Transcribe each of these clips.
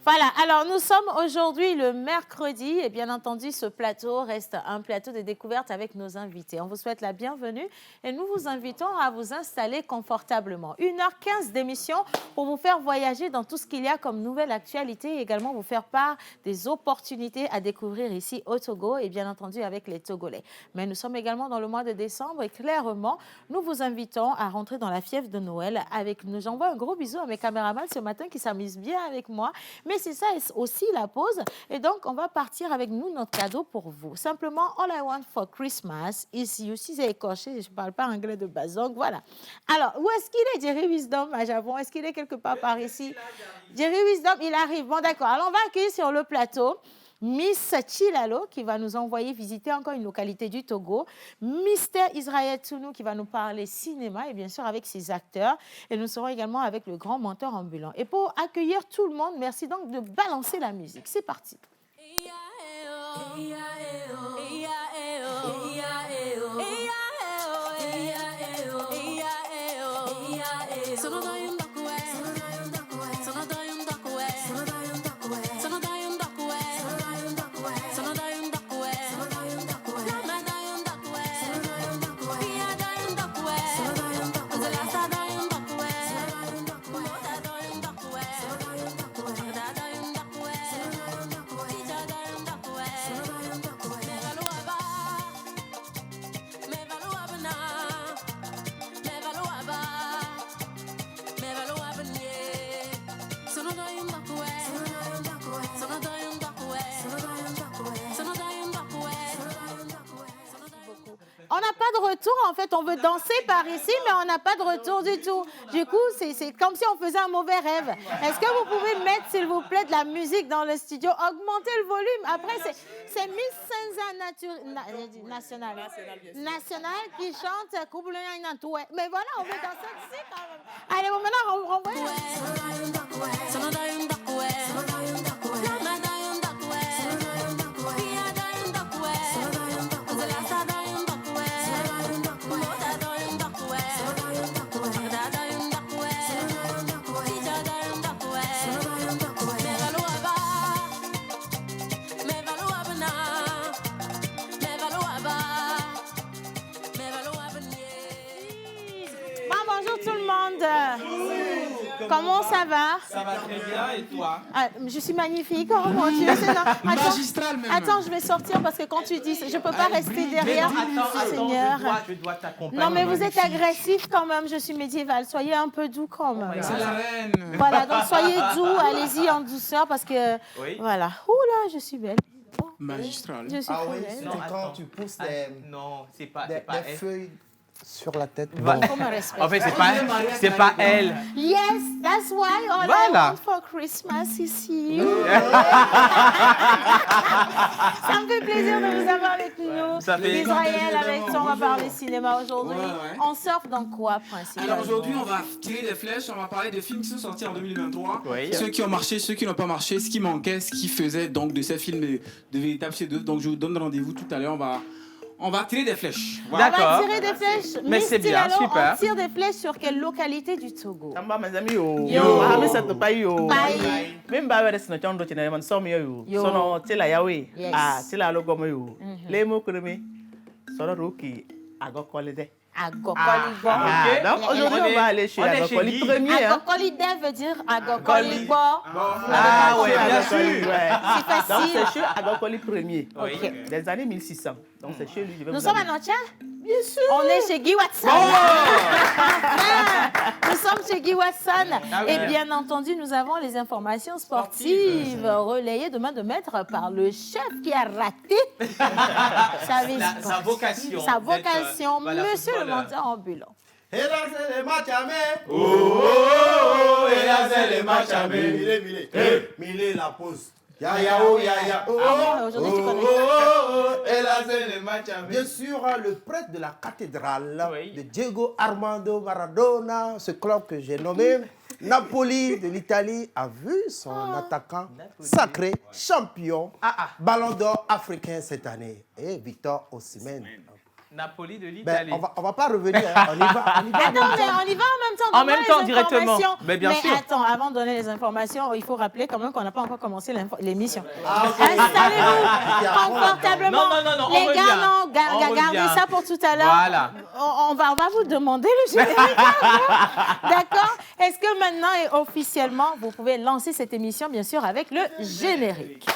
Voilà, alors nous sommes aujourd'hui le mercredi et bien entendu ce plateau reste un plateau de découverte avec nos invités. On vous souhaite la bienvenue et nous vous invitons à vous installer confortablement. 1h15 d'émission pour vous faire voyager dans tout ce qu'il y a comme nouvelle actualité et également vous faire part des opportunités à découvrir ici au Togo et bien entendu avec les Togolais. Mais nous sommes également dans le mois de décembre et clairement, nous vous invitons à rentrer dans la fièvre de Noël avec nous. J'envoie un gros bisou à mes caméramans ce matin qui s'amusent bien avec moi. Mais c'est ça aussi la pause. Et donc, on va partir avec nous, notre cadeau pour vous. Simplement, all I want for Christmas is you. Si c'est écorché, je ne parle pas anglais de base. Donc, voilà. Alors, où est-ce qu'il est, Jerry Wisdom, à Javon? Est-ce qu'il est quelque part par ici? Jerry Wisdom, il arrive. Bon, d'accord. Alors, on va accueillir sur le plateau Miss Chilalo, qui va nous envoyer visiter encore une localité du Togo. Mister Israël Tounou, qui va nous parler cinéma et bien sûr avec ses acteurs. Et nous serons également avec le grand menteur ambulant. Et pour accueillir tout le monde, merci donc de balancer la musique. C'est parti. On n'a pas de retour, en fait, on veut danser par ici, mais on n'a pas de retour du tout. Du coup, c'est comme si on faisait un mauvais rêve. Est-ce que vous pouvez mettre, s'il vous plaît, de la musique dans le studio, augmenter le volume? Après, c'est Miss Senza National qui chante mais voilà, on veut danser ici quand même. Allez, bon, maintenant, on renvoie. Bonjour tout le monde. Comment ça va? Ça va très bien et toi? Je suis magnifique. Oh mon Dieu, magistral même. Attends, je vais sortir parce que quand tu dis, je ne peux pas rester derrière. Seigneur. Je dois t'accompagner. Non mais vous êtes agressif quand même. Je suis médiévale. Soyez un peu doux quand même. C'est la reine. Voilà, donc soyez doux. Allez-y en douceur parce que voilà. Oula, je suis belle. Magistral. Je suis Ah oui, belle. c'est quand tu pousses Non, c'est pas des elle. feuilles sur la tête. Il faut me respecter. En fait, c'est pas elle. Yes, that's why all I want for Christmas ici. Ça me fait plaisir de vous avoir avec nous. Ça fait Israël, avec toi, on va parler cinéma aujourd'hui. Ouais. On surfe dans quoi, principalement? Alors aujourd'hui, on va tirer des flèches, on va parler des films qui sont sortis en 2023. Oui. Ceux qui ont marché, ceux qui n'ont pas marché, ce qui manquait, ce qui faisait donc de ces films de véritables chefs-d'œuvre. Donc je vous donne rendez-vous tout à l'heure, on va tirer des flèches. Voilà. On va D'accord. tirer des flèches. Mais Miss c'est bien, Tiralo, super. On tire des flèches sur quelle localité du Togo? Tamba mes amis yo. Yo. Ami sa to pai yo. Pai. Même ba wele sino chondo chine man som yo. Yo. Sono tela yawe. Yes. Tela lo gomo yo. Le mo kreme. Sono roki agokole de. Agokolibo. ok. Donc aujourd'hui on va aller chez On est chez Agokoli Guy. premier hein. Agokolibo veut dire Agokolibo. Ah oui, bien sûr. Ouais. C'est Donc facile. c'est chez Agokoli premier. Oui. Des années 1600. Donc c'est chez lui. Je vais Nous vous sommes à amener. Nantia? Bien sûr. On est chez Guy Watson. Nous sommes chez Guy Watson. Ah oui. Et bien entendu, nous avons les informations sportives relayées de main de maître par le chef qui a raté Sa vocation. Sa vocation, d'être, monsieur le footballeur. menteur ambulant. Et là, c'est les matchs à main. Et là, c'est les matchs à Mille, mille, la pause. Ya, ya, oh, ya, ya. Oh, Ah, aujourd'hui, tu connais. Et là, c'est les matchs à Bien sûr, le prêtre de la cathédrale Oui. de Diego Armando Maradona, ce club que j'ai nommé Napoli de l'Italie, a vu son attaquant sacré, champion, ballon d'or africain cette année. Et Victor Osimhen. Napoli de Ben, l'Italie. on va pas revenir, hein. On y va en Attends, mais on y va en même temps. En Donne-moi même temps, les directement. informations. Mais bien sûr. attends, avant de donner les informations, il faut rappeler quand même qu'on n'a pas encore commencé l'émission. Installez-vous confortablement. Non, on Les revient. gars, non, On gardez revient. ça pour tout à l'heure. Voilà. On va vous demander le générique. D'accord? Est-ce que maintenant et officiellement, vous pouvez lancer cette émission, bien sûr, avec le générique?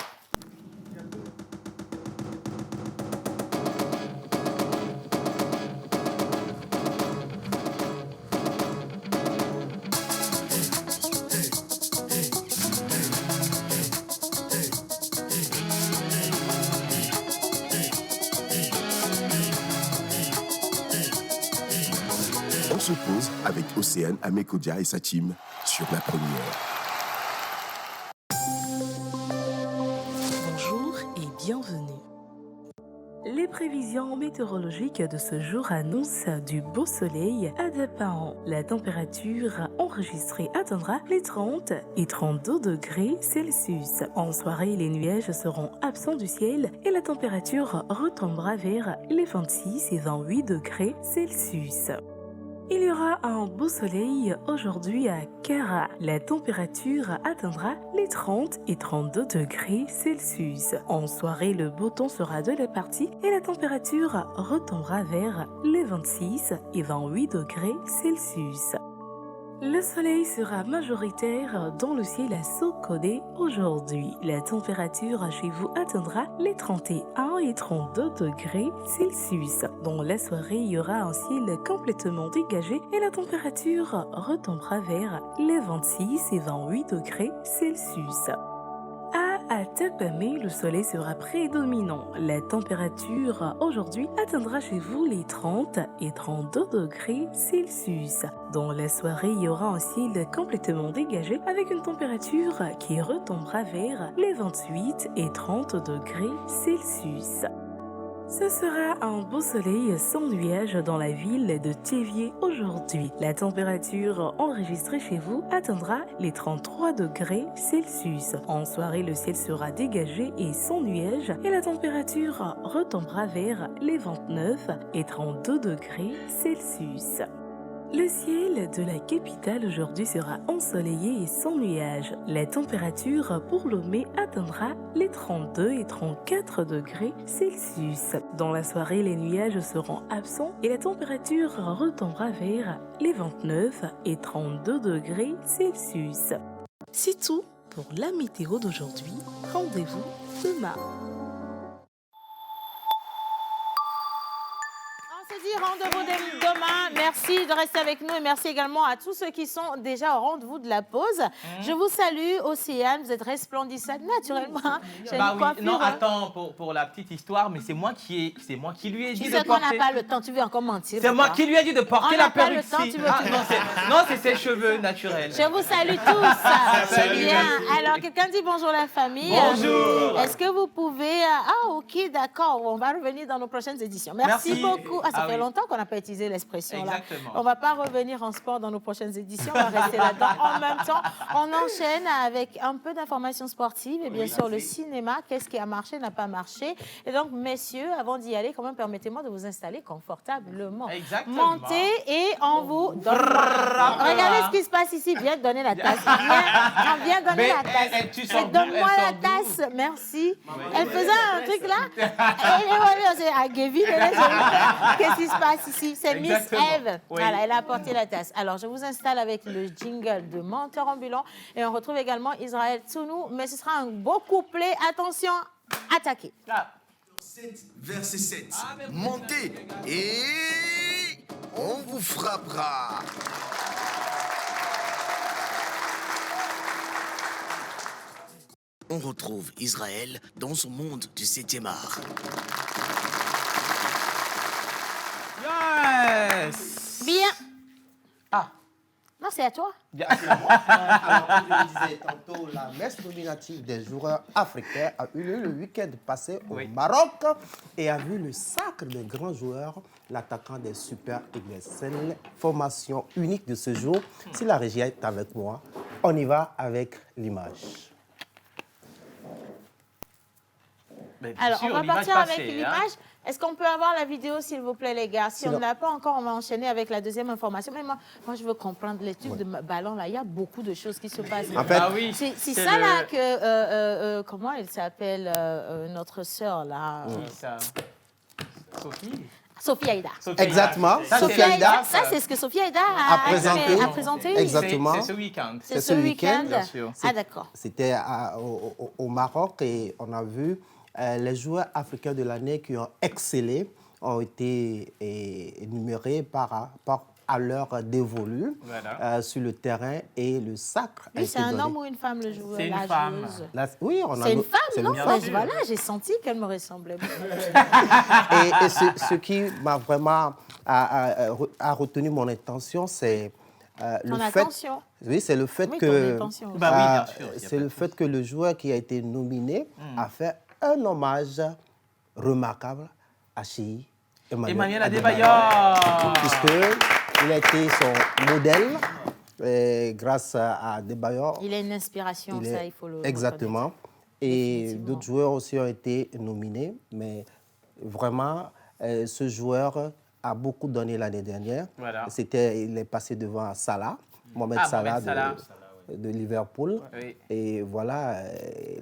On se pose avec Océane Amekodia et sa team sur la première. Bonjour et bienvenue. Les prévisions météorologiques de ce jour annoncent du beau soleil à Dapaon. La température enregistrée atteindra les 30 et 32 degrés Celsius. En soirée, les nuages seront absents du ciel et la température retombera vers les 26 et 28 degrés Celsius. Il y aura un beau soleil aujourd'hui à Kara. La température atteindra les 30 et 32 degrés Celsius. En soirée, le beau temps sera de la partie et la température retombera vers les 26 et 28 degrés Celsius. Le soleil sera majoritaire dans le ciel à Sokode aujourd'hui. La température chez vous atteindra les 31 et 32 degrés Celsius. Dans la soirée, il y aura un ciel complètement dégagé et la température retombera vers les 26 et 28 degrés Celsius. À Tapamé, le soleil sera prédominant. La température aujourd'hui atteindra chez vous les 30 et 32 degrés Celsius. Dans la soirée, il y aura un ciel complètement dégagé avec une température qui retombera vers les 28 et 30 degrés Celsius. Ce sera un beau soleil sans nuages dans la ville de Thiévié aujourd'hui. La température enregistrée chez vous atteindra les 33 degrés Celsius. En soirée, le ciel sera dégagé et sans nuages et la température retombera vers les 29 et 32 degrés Celsius. Le ciel de la capitale aujourd'hui sera ensoleillé et sans nuages. La température pour Lomé atteindra les 32 et 34 degrés Celsius. Dans la soirée, les nuages seront absents et la température retombera vers les 29 et 32 degrés Celsius. C'est tout pour la météo d'aujourd'hui. Rendez-vous demain. Rendez-vous demain. Merci de rester avec nous et merci également à tous ceux qui sont déjà au rendez-vous de la pause. Je vous salue, Océane. Vous êtes resplendissante naturellement. Bah oui, non, attends, pour la petite histoire, mais c'est moi qui lui ai dit Tu de sais qu'on porter. n'a pas le temps. Tu veux encore mentir? C'est moi qui lui ai dit de porter On la n'a pas le perruque. temps, tu veux Non, c'est ses cheveux naturels. Je vous salue tous. Salut, Bien. merci. Alors, quelqu'un dit bonjour la famille. Bonjour. Est-ce que vous pouvez... Ah, ok, d'accord. On va revenir dans nos prochaines éditions. Merci beaucoup. Ah, ça fait longtemps qu'on n'a pas utilisé l'expression là. Exactement. On ne va pas revenir en sport dans nos prochaines éditions. On va rester là-dedans. En même temps, on enchaîne avec un peu d'informations sportives et bien sûr le cinéma. Qu'est-ce qui a marché, n'a pas marché. Et donc, messieurs, avant d'y aller, quand même, permettez-moi de vous installer confortablement. Exactement. Montez et on vous donne. Regardez ce qui se passe ici. Viens donner la tasse. Viens donner la tasse. Tu sens Donne-moi la tasse. Merci. Elle faisait un truc là. Elle est à Gavin. Qu'est-ce qui se passe ici? C'est Miss Eve. Oui. Voilà, elle a apporté la tasse. Alors, je vous installe avec le jingle de Menteur ambulant. Et on retrouve également Israël Tsounou. Mais ce sera un beau couplet. Attention, attaquez. 7, verset 7. Montez et on vous frappera. On retrouve Israël dans son monde du 7e art. Yes. Bien. Ah. Non, c'est à toi. Bien. Alors, comme je le disais tantôt, la messe nominative des joueurs africains a eu lieu le week-end passé au Maroc et a vu le sacre des grands joueurs, l'attaquant des Super Eagles. C'est l'information unique de ce jour. Si la régie est avec moi, on y va avec l'image. Mais bien Alors, sûr, on va l'image partir avec passée, hein. l'image. Est-ce qu'on peut avoir la vidéo, s'il vous plaît, les gars? Si on Sinon- ne l'a pas encore, on va enchaîner avec la deuxième information. Mais moi je veux comprendre les trucs de ballon, là. Il y a beaucoup de choses qui se passent. En fait, Ah oui, C'est c'est ça, le- là, que... comment elle s'appelle, notre sœur, là? Qui ça? Sophie? Sophie Aïda. Sophie Exactement. Aïda. Ça, Sophie c'est Aïda. la- Ça, c'est ce que Sophie Aïda a présenté. Exactement. C'est ce week-end. C'est ce ce week-end, week-end. bien sûr. Ah, d'accord. C'était au Maroc et on a vu les joueurs africains de l'année qui ont excellé ont été énumérés à l'heure dévolue Voilà. sur le terrain et le sacre a Lui, été c'est un donné. homme ou une femme, le joueur? C'est une la femme. joueuse? Oui, on a C'est une no- femme, c'est non? une Ben, sûr. voilà, j'ai senti qu'elle me ressemblait. Et ce qui m'a vraiment a retenu mon attention, c'est le Ton fait. attention. Oui, c'est le fait Oui, que. ton intention. Bah oui, bien sûr, il y a C'est pas le de fait que le joueur qui a été nominé a fait un hommage remarquable à Cheikh Emmanuel Adebayor. Adebayor. Puisqu'il a été son modèle grâce à Adebayor. Il a une inspiration, ça, il faut le Exactement. Et Définitivement. d'autres joueurs aussi ont été nominés, mais vraiment, ce joueur a beaucoup donné l'année dernière. Voilà. Il est passé devant Salah, Mohamed Ah, Salah, Mohamed Salah. de Liverpool. Oui. Et voilà,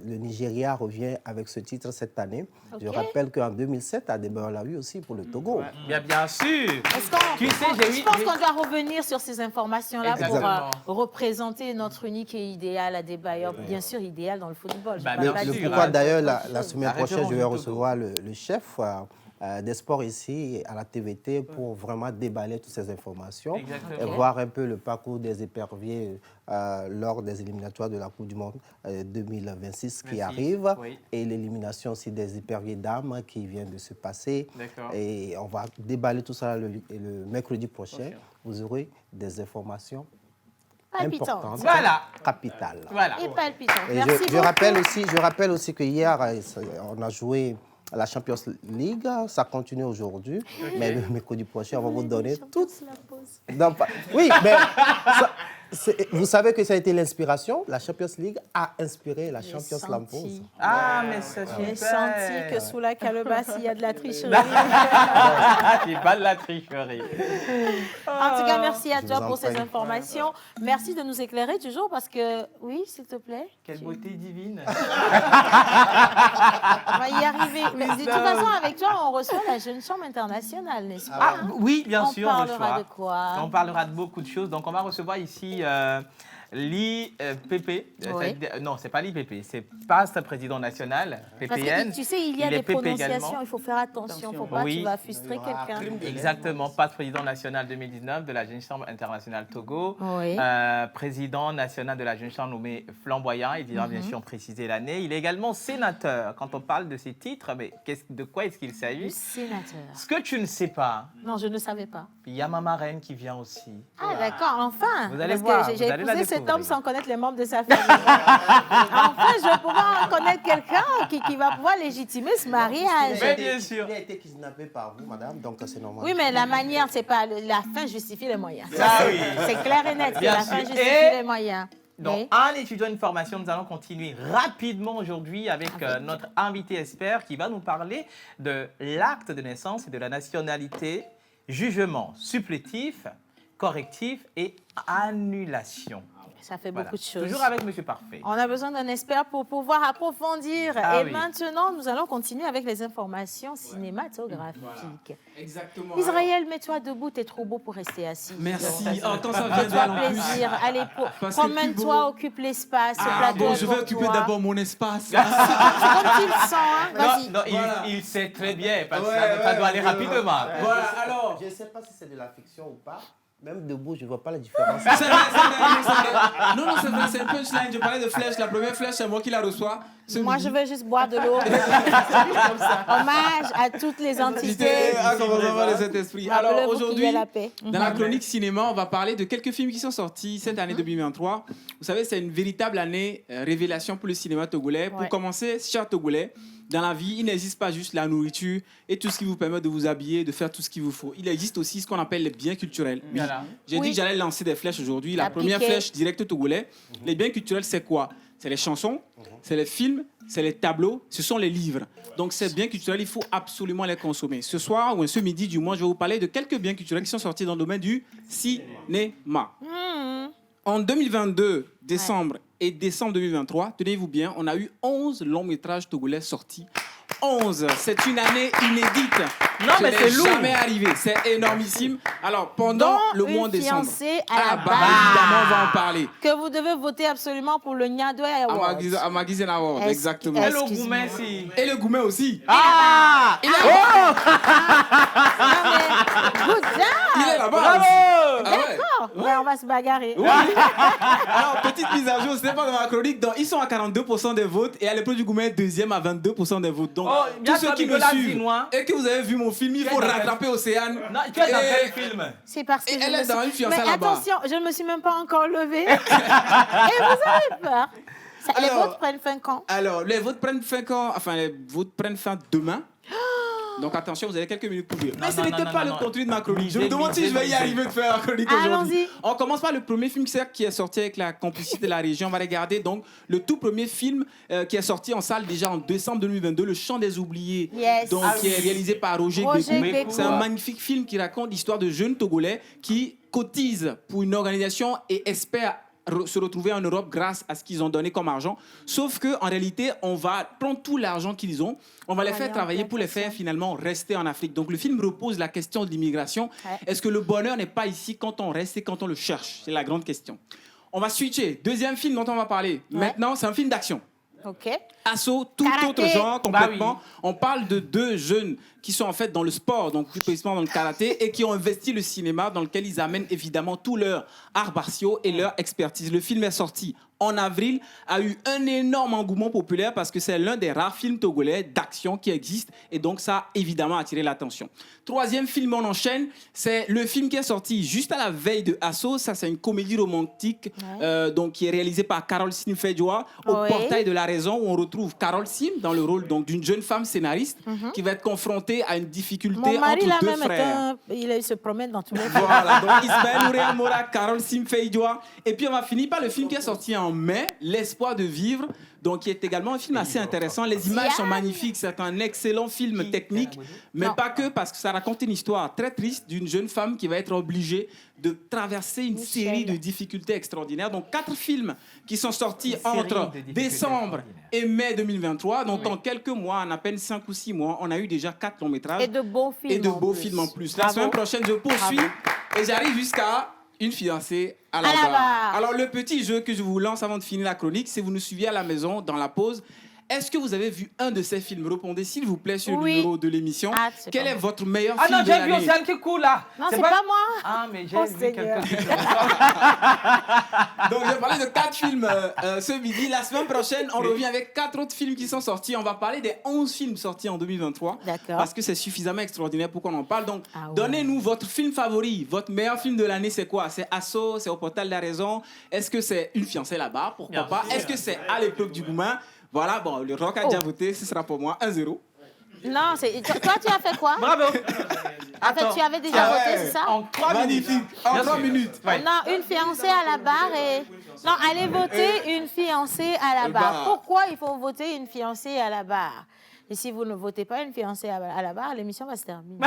le Nigeria revient avec ce titre cette année. Ok. Je rappelle qu'en 2007, Adebayor l'a eu aussi pour le Togo. Bien sûr. Est-ce qu'on- Tu sais, je pense qu'on doit revenir sur ces informations-là Exactement. pour représenter notre unique et idéal Adebayor. Bien sûr, idéal dans le football. Je Bah, parle bien pas sûr, du- Pourquoi hein. d'ailleurs, la autre chose. semaine La prochaine, référence je vais du recevoir le chef des sports ici à la TVT pour vraiment déballer toutes ces informations Exactement. et voir un peu le parcours des éperviers lors des éliminatoires de la Coupe du Monde 2026 qui 26, arrive oui. et l'élimination aussi des éperviers dames qui vient de se passer. D'accord. Et on va déballer tout ça le mercredi prochain. Vous aurez des informations Palpitante. importantes, Voilà. capitales. Voilà. Et palpitant. Et Merci je beaucoup. rappelle aussi que hier, on a joué à la Champions League. Ça continue aujourd'hui. Mais le mercredi prochain, on va vous donner tout. Non, oui, mais vous savez que ça a été l'inspiration. La Champions League a inspiré la Champions Lampose. Ah, mais c'est J'ai super. senti que sous la calebasse, il y a de la tricherie. C'est pas de la tricherie. En tout cas, merci à Je toi vous en pour ces prie. informations. Merci de nous éclairer toujours parce que, oui, s'il te plaît. Quelle beauté divine. On va y arriver. Mais de toute façon, avec toi, on reçoit la Jeune Chambre internationale, n'est-ce pas? Ah, oui, bien On sûr. parlera reçoit. de quoi? On parlera de beaucoup de choses. Donc, on va recevoir ici l'IPP. Oui. Non, c'est pas l'IPP, c'est PAST, président national, Parce PPN. que tu sais, il y a Il est des PP prononciations, également. il faut faire attention. Faut pas, Oui. tu vas frustrer quelqu'un. Exactement, PAST, président national 2019 de la Jeune Chambre internationale Togo. Oui. Président national de la Jeune Chambre nommé Flamboyant. Il dira bien sûr préciser l'année. Il est également sénateur. Quand on parle de ces titres, mais de quoi est-ce qu'il Le s'agit? sénateur. Ce que tu ne sais pas, Non, je ne savais pas. il y a ma marraine qui vient aussi. Ah, d'accord, enfin. Vous allez Parce voir, que vous j'ai allez la épousé cet découvrir. homme sans connaître les membres de sa famille. Enfin, je vais pouvoir connaître quelqu'un qui va pouvoir légitimer ce mariage. Mais bien sûr. Il a été kidnappé par vous, madame, donc c'est normal. Oui, mais la manière, c'est pas la fin justifie les moyens. Ah oui. C'est clair et net que Bien la sûr. fin justifie Et les moyens. Donc, Oui. en étudiant une formation, nous allons continuer rapidement aujourd'hui avec notre invité expert qui va nous parler de l'acte de naissance et de la nationalité, jugement supplétif, correctif et annulation. Ça fait Voilà. beaucoup de choses. Toujours avec Monsieur Parfait. On a besoin d'un expert pour pouvoir approfondir. Ah et oui. maintenant, nous allons continuer avec les informations cinématographiques. Exactement. Israël, mets-toi debout, t'es trop beau pour rester assis. Merci. Donc, Oh, tant ça vient fais-toi d'elle en plus. plaisir. Allez, Parce que promène-toi, plus beau. occupe l'espace. Ce Ah plateau bon, est je vais pour occuper toi. d'abord mon espace. C'est comme tu le sens, hein. Vas-y. Non, Voilà. il sait très bien, parce que Ouais, ça doit ouais, aller ouais. rapidement. Voilà, alors. Je ne sais pas si c'est de la fiction ou pas. Même debout, je ne vois pas la différence. C'est vrai, c'est vrai, c'est vrai. Non, c'est vrai, c'est une punchline. Je parlais de flèche. La première flèche, c'est moi qui la reçois. Ce Moi, midi. je veux juste boire de l'eau. Hommage à toutes les entités. Ah, comment ça va, les Saint-Esprit. Alors, Rappelez-vous qu'il y aujourd'hui, a la paix. dans la chronique cinéma, on va parler de quelques films qui sont sortis cette année 2023. Vous savez, c'est une véritable année révélation pour le cinéma togolais. Pour Ouais. commencer, chers Togolais, dans la vie, il n'existe pas juste la nourriture et tout ce qui vous permet de vous habiller, de faire tout ce qu'il vous faut. Il existe aussi ce qu'on appelle les biens culturels. Voilà. J'ai Oui. dit que j'allais lancer des flèches aujourd'hui. La T'as première piqué. flèche, direct togolais. Les biens culturels, c'est quoi? c'est les chansons, c'est les films, c'est les tableaux, ce sont les livres. Donc, ces biens culturels, il faut absolument les consommer. Ce soir, ou ce midi du moins, je vais vous parler de quelques biens culturels qui sont sortis dans le domaine du cinéma. En 2022, décembre et décembre 2023, tenez-vous bien, on a eu 11 longs métrages togolais sortis. 11, c'est une année inédite. Non, mais c'est lourd. Jamais arrivé, c'est énormissime. Alors, pendant Dont le mois de une décembre, fiancée à la bah, barre. évidemment, on va en parler. Que vous devez voter absolument pour le Nyadoué Award. À Magazine Award, Est-ce- exactement. Et le Excuse-moi. Goumet, si. Et le Goumet aussi. Ah! Il est, Non, mais good job. il est là-bas. Bravo! Ah ouais. Ouais, on va se bagarrer. Alors, petite mise à jour, ce n'est pas dans ma chronique. Donc, ils sont à 42% des votes et à l'épreuve du Goumet, deuxième à 22% des votes. Donc, Oh, tous ceux qui me Nicolas suivent Zinois. et que vous avez vu mon film, il faut Tu es dans rattraper Océane. Non, tu es dans Et- quel film? C'est parce que Et je elle me est dans suis- une fiancée Mais là-bas. attention, je ne me suis même pas encore levée. Et vous avez peur. Les Alors- votes prennent fin quand? Alors, les votes prennent fin quand? Enfin, les votes prennent fin demain. Donc attention, vous avez quelques minutes pour dire. Mais ce non, n'était non, pas non, le non. contenu de ma chronique. Je me Misez, demande si je vais y misez. arriver de faire la chronique aujourd'hui. Allons-y. On commence par le premier film qui est sorti avec la complicité de la région. On va regarder donc le tout premier film qui est sorti en salle déjà en décembre 2022, Le Chant des Oubliés. Yes. Donc, qui est réalisé par Roger Roger Gbeko. Gbeko. C'est un magnifique film qui raconte l'histoire de jeunes Togolais qui cotisent pour une organisation et espèrent se retrouver en Europe grâce à ce qu'ils ont donné comme argent. Sauf qu'en réalité, on va prendre tout l'argent qu'ils ont, on va les faire Aller en travailler pour les plantation. faire finalement rester en Afrique. Donc le film repose la question de l'immigration. Ouais. Est-ce que le bonheur n'est pas ici quand on reste et quand on le cherche? C'est la grande question. On va switcher. Deuxième film dont on va parler. Ouais. Maintenant, c'est un film d'action. OK. Assaut, tout Karaté. autre genre complètement. Bah On parle de deux jeunes qui sont en fait dans le sport, donc plus précisément dans le karaté, et qui ont investi le cinéma dans lequel ils amènent évidemment tous leurs arts martiaux et leur expertise. Le film est sorti en avril, a eu un énorme engouement populaire parce que c'est l'un des rares films togolais d'action qui existent et donc ça a évidemment attiré l'attention. Troisième film, on enchaîne, c'est le film qui est sorti juste à la veille de Assaut. Ça, c'est une comédie romantique donc, qui est réalisée par Carole Sim Fedjoa au Oui. portail de la raison où on retrouve Carole Sim dans le rôle donc, d'une jeune femme scénariste qui va être confrontée à une difficulté Mon mari, là entre deux même, frères. il se promène dans tous les films. Voilà, donc Ismaël Nourea Mora, Carole Sim Fedjoa. Et puis on va finir par le film qui est sorti en mai, L'espoir de vivre, donc qui est également un film assez intéressant. Les images sont magnifiques, c'est un excellent film technique, mais Non. pas que, parce que ça raconte une histoire très triste d'une jeune femme qui va être obligée de traverser une série de difficultés extraordinaires. Donc 4 films qui sont sortis Une série entre de difficultés décembre extraordinaires. et mai 2023. Donc en quelques mois, en à peine 5 ou 6 mois, on a eu déjà 4 longs métrages. Et de beaux films. Et de en beaux plus. films en plus. La Bravo. semaine prochaine, je poursuis et j'arrive jusqu'à Une fiancée à la À la barre. barre. Alors, le petit jeu que je vous lance avant de finir la chronique, c'est vous nous suiviez à la maison, dans la pause. Est-ce que vous avez vu un de ces films? Répondez s'il vous plaît sur Oui. le numéro de l'émission. Ah, c'est Quel pas est moi. votre meilleur Ah film non, de j'ai vu l'année? Océane qui court là. Non, c'est pas moi. Ah, mais j'ai Oh, vu Seigneur. quelques films. Donc, j'ai parlé de 4 films ce midi. La semaine prochaine, on revient avec 4 autres films qui sont sortis. On va parler des 11 films sortis en 2023. D'accord. Parce que c'est suffisamment extraordinaire pour qu'on en parle. Donc, Ah ouais. donnez-nous votre film favori. Votre meilleur film de l'année, c'est quoi? C'est Assaut? C'est Au portail de la raison? Est-ce que c'est Une fiancée là-bas? Pourquoi pas? Est-ce que c'est À l'épreuve du Goumin? Voilà, bon, le rock a déjà voté. Ce sera pour moi 1-0. Non, toi, tu as fait quoi? Bravo. En fait, tu avais déjà Ah voté, ouais. c'est ça? En 3 minutes. Magnifique. En Bien 3 sûr. minutes. Ouais. Non, une fiancée à la barre et... Non, allez voter une fiancée à la barre. barre. Pourquoi il faut voter une fiancée à la barre? Et si vous ne votez pas une fiancée à la barre, l'émission va se terminer.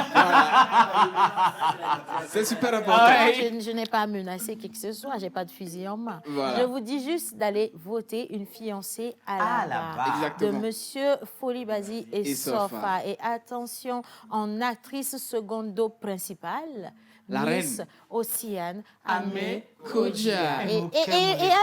C'est super important. Ouais. Je n'ai pas menacé qui que ce soit, je n'ai pas de fusil en main. Voilà. Je vous dis juste d'aller voter une fiancée à la barre. De Exactement. Monsieur Folibazi et Et Sofa. Sofa. Et attention, en actrice secondo principale, La Miss reine. Océane Amé Amé Kodja. Et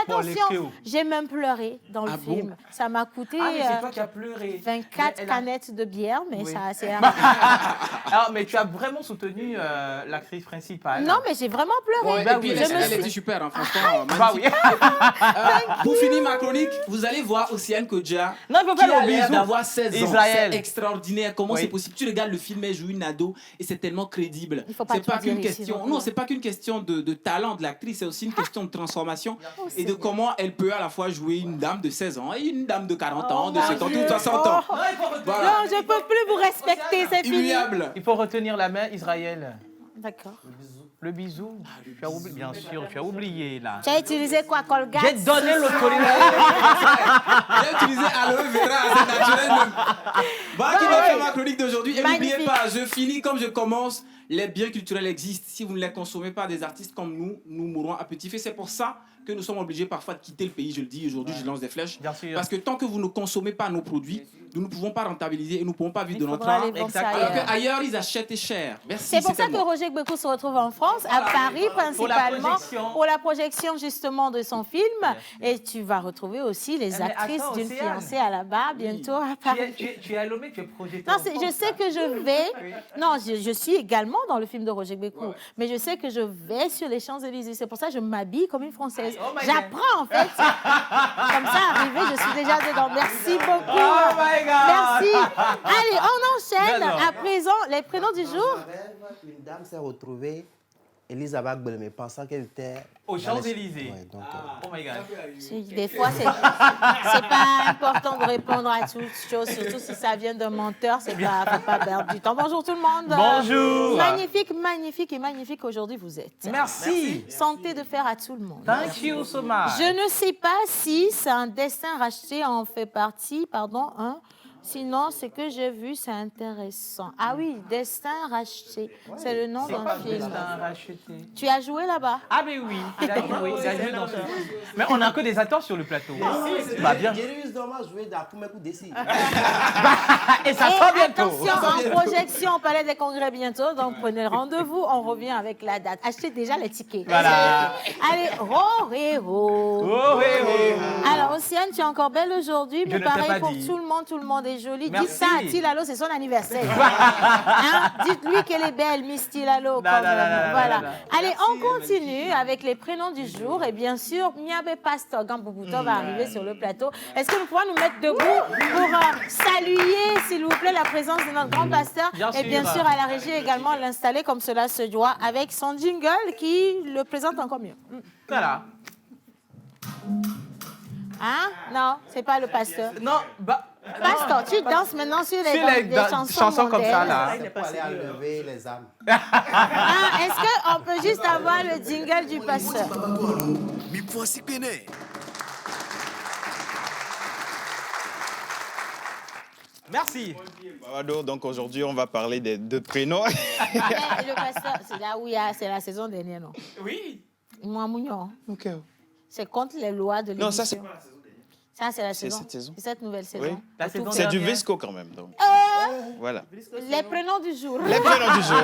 attention, j'ai même pleuré dans le Ah bon? film. Ça m'a coûté Ah, mais c'est toi qui as pleuré. 24 Mais elle a- canettes de bière, mais Oui. ça c'est... Alors, mais tu as vraiment soutenu l'actrice principale. Non, mais j'ai vraiment pleuré. Ouais, Bah et puis, oui, elle, je me elle suis- était super, hein, franchement. Bah oui. magnifique. Pour finir ma chronique, vous allez voir Océane Kodja. Non, il faut Qui faire a le l'air bisou. d'avoir 16 ans. Israël. C'est extraordinaire. Comment Oui. c'est possible? Tu regardes le film, elle joue une ado et c'est tellement crédible. Il faut pas C'est tout pas dire qu'une ici question. non plus. Non, c'est pas qu'une question de talent de l'actrice, c'est aussi une question de transformation et de comment elle peut à la fois jouer une dame de 16 ans et une dame de 40 ans, de 50 ou de 60 ans. Oh. Voilà. Non, je ne peux plus vous respecter, c'est fini. Immuable. Il faut retenir la main, Israël. D'accord. Le bisou. Tu as oublié, bien sûr, tu as oublié là. Tu as utilisé quoi, Colgate? J'ai donné l'autorité. J'ai utilisé aloe vera, c'est naturel même. Voilà qui va faire ma chronique d'aujourd'hui. Et n'oubliez Magnifique. pas, je finis comme je commence. Les biens culturels existent. Si vous ne les consommez pas des artistes comme nous mourrons à petit feu. C'est pour ça que nous sommes obligés parfois de quitter le pays. Je le dis aujourd'hui, je lance des flèches. Bien sûr. Parce que tant que vous ne consommez pas nos produits, nous ne pouvons pas rentabiliser et nous ne pouvons pas vivre de notre faudra art. aller vendre ça Alors ailleurs. qu'ailleurs, ils achètent et cher. Merci. C'est pour ça c'était que moi. Roger Gbeko se retrouve en France, à Paris principalement, pour la projection justement de son film. Et tu vas retrouver aussi les Mais actrices attends, d'une Océane. fiancée à la barre bientôt à Paris. Tu es à Lomé, tu es projeté. Non, en je France, sais là. que je vais. Non, je suis également dans le film de Roger Gbeko. Mais je sais que je vais sur les Champs-Élysées. C'est pour ça que je m'habille comme une Française. Oh my God. J'apprends en fait. Comme ça, arrivé, je suis déjà dedans. Merci beaucoup. Oh my God. Merci. Allez, on enchaîne. D'accord. À présent, les prénoms du jour. Une dame s'est retrouvée, Elisabeth Belmé, pensant qu'elle était... Aux dans les- Champs-Élysées. Ouais, donc, Oh my God. Des fois, c'est pas important de répondre à toutes choses, surtout si ça vient d'un menteur. Faut pas perdre du temps. Bonjour tout le monde. Bonjour. Magnifique, magnifique et magnifique aujourd'hui vous êtes. Merci. Santé de faire à tout le monde. Thank you so much. Je ne sais pas si c'est un destin racheté en fait partie, pardon, hein. Sinon, ce que j'ai vu, c'est intéressant. Ah oui, Destin racheté. C'est le nom C'est d'un quoi film. Destin racheté? Tu as joué là-bas? Ah mais oui, il a joué dans ce film. Mais on n'a que des acteurs sur le plateau. Bah bien. Guérus Doma joué dans Koumekou Dessi. Et ça Et sort bientôt. attention, en projection au Palais des Congrès bientôt, donc prenez rendez-vous, on revient avec la date. Achetez déjà les tickets. Voilà. Allez, ho. Oh oui, oui. Alors, Océane, tu es encore belle aujourd'hui, Je mais ne t'ai pareil pas pour dit. tout le monde est joli. Merci. Dites ça à Tilalo, c'est son anniversaire. Hein? Dites-lui qu'elle est belle, Miss Tilalo. La, la, la, la, Voilà. la, la. Allez, on continue avec les prénoms du jour. Et bien sûr, Miabe Pastor Gamboubuto va arriver sur le plateau. Est-ce que nous pouvons nous mettre debout pour saluer, s'il vous plaît, la présence de notre grand pasteur? Bien Et bien sûr. sûr, à la régie également, l'installer comme cela se doit avec son jingle qui le présente encore mieux. Voilà. Hein? Non, c'est pas le pasteur. Non, bah. Pasteur, tu danses maintenant sur les, Sur les des chansons comme ça, modernes. là. Il faut aller enlever les âmes. Ah, est-ce qu'on peut juste avoir le jingle du pasteur? Mi voici Péné. Merci. Babado, donc aujourd'hui, on va parler des deux prénoms. Mais le pasteur, c'est là où il y a, c'est la saison dernière, non? Oui. Moi, Mounion, Ok. c'est contre les lois de l'émission. Non, ça, c'est Ça, c'est la C'est saison. cette saison. C'est cette nouvelle saison. Oui. La Tout saison fait. C'est du dernière. Visco quand même. Donc. Voilà. Les prénoms du jour. Les prénoms du jour.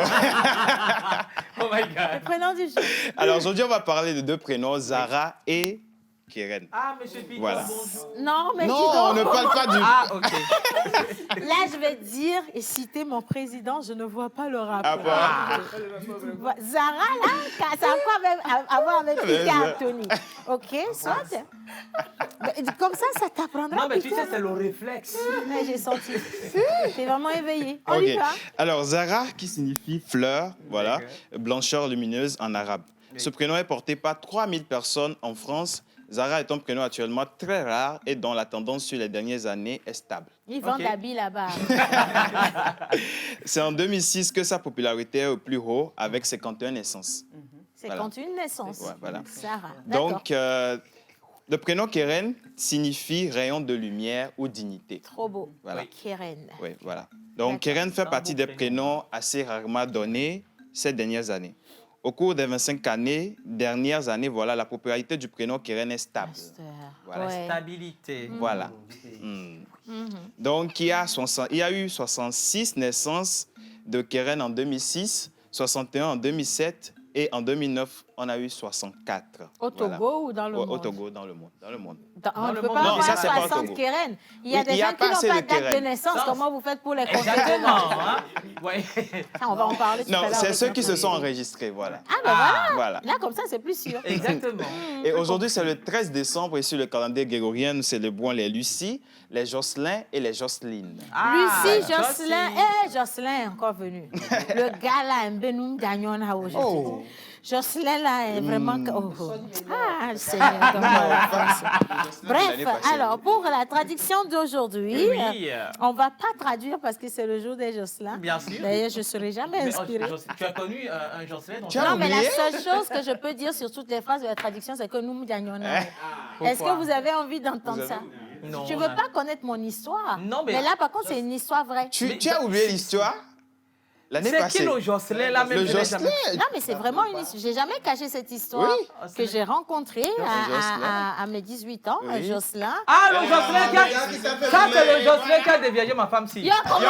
Oh my Les God. prénoms du jour. Alors aujourd'hui, on va parler de deux prénoms, Zara et Keren. Ah, monsieur Piton, Voilà. bonjour. Non, mais Non, dis on donc. ne parle pas du... Ah, ok. Là, je vais dire et citer mon président, je ne vois pas le rapport. Ah, Zara, là, ça a quoi à voir avec Peter Anthony? Ok, soit. Mais comme ça t'apprendra. Non, mais tu Peter. sais, c'est le réflexe. Mais j'ai senti. T'es vraiment éveillé. On y Ok. va. Alors, Zara, qui signifie fleur, voilà, blancheur lumineuse en arabe. Ce prénom est porté par 3000 personnes en France. Zara est un prénom actuellement très rare et dont la tendance sur les dernières années est stable. Ils vendent Ok. l'habit là-bas. C'est en 2006 que sa popularité est au plus haut avec 51 naissances. C'est Voilà. quand une naissance. Ouais, voilà. Sarah. D'accord. Donc, le prénom Keren signifie rayon de lumière ou dignité. Trop beau. Voilà. Keren. Oui, voilà. Donc, D'accord. Keren fait un partie beau des prénom. prénoms assez rarement donnés ces dernières années. Au cours des 25 dernières années, voilà, la popularité du prénom Keren est stable. Pasteur. Voilà. Ouais. Stabilité. Voilà. Donc, il y a eu 66 naissances de Keren en 2006, 61 en 2007 et en 2009, on a eu 64. Au Voilà. Togo ou dans le Au monde? Togo, dans le monde. Dans le monde. On ne le peut monde. pas Non, avoir ça, c'est pas au 60 Togo. Keren. Il y a Oui, des il y a gens pas qui n'ont assez pas de de date de Keren. naissance. Comment vous faites pour les compter Exactement. dedans? Hein? Ouais. Ça, on va en parler tout à Non, l'heure. c'est avec ceux notre qui se sont invité. enregistrés, voilà. Ah, ben voilà. Voilà. Là, comme ça, c'est plus sûr. Exactement. Et aujourd'hui, c'est le 13 décembre et sur le calendrier grégorien, nous célébrons les Lucie, les Jocelyn et les Jocelyne. Lucie, voilà. Jocelyn. Jocelyn est encore venu. Le gars là, Mbenoum Gagnon là aujourd'hui. Jocelyn là est vraiment. Oh. Ah, Ah, le Seigneur, donne-moi la grâce. Bref, alors, pour la traduction d'aujourd'hui, Oui. on ne va pas traduire parce que c'est le jour des Jocelyn. Bien sûr. D'ailleurs, je ne serais jamais Mais, inspirée. tu as connu un Jocelyn dont Non, mais la seule chose que je peux dire sur toutes les phrases de la traduction, c'est que nous gagnons. Est-ce que vous avez envie d'entendre ça? Non, Je ne veux pas connaître mon histoire. Non, mais- là, par contre, c'est une histoire vraie. Tu as oublié l'histoire? L'année C'est passée. qui le Jocelyn là même Le je l'ai Jocelyn. jamais- Non, mais c'est vraiment une histoire. J'ai jamais caché cette histoire Oui. que j'ai rencontrée Jocelyn. à mes 18 ans, Oui. Jocelyn. Ah, le Jocelyn qui a... Ça, c'est le Jocelyn qui a déviagé ma femme si. Yo, comment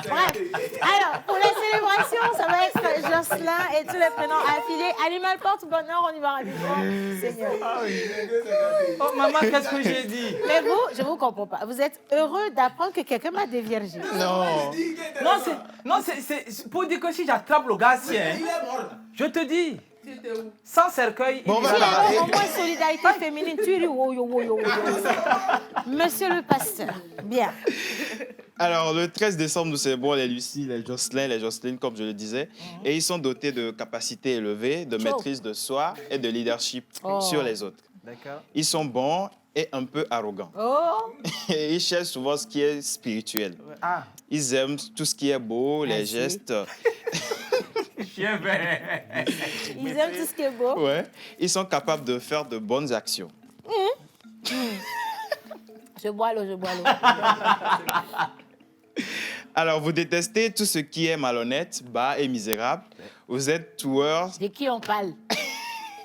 Bref, alors, pour la célébration, ça va être Jocelyn et tous les prénoms affiliés. Animal porte-bonheur, on y va rapidement. Seigneur. Oh, maman, qu'est-ce que j'ai dit? Mais vous, je ne vous comprends pas. Vous êtes heureux d'apprendre que quelqu'un m'a déviergé. Non. Non, c'est pour dire que si j'attrape le gars, si, hein, je te dis, sans cercueil, Bon, il on va ira là. là-bas. Au moins, solidarité féminine, tu dis wo. Monsieur le pasteur, bien. Alors, le 13 décembre, nous célébrons les Lucie, les Jocelyn, les Jocelynes, comme je le disais. Et ils sont dotés de capacités élevées, de maîtrise de soi et de leadership sur les autres. D'accord. Ils sont bons et un peu arrogants. Oh, Et ils cherchent souvent ce qui est spirituel. Ah, Ils aiment tout ce qui est beau, les Merci. gestes. chien vert. ils aiment tout ce qui est beau. Ouais. Ils sont capables de faire de bonnes actions. Je bois l'eau. Alors, vous détestez tout ce qui est malhonnête, bas et misérable. Vous êtes tueurs. De qui on parle?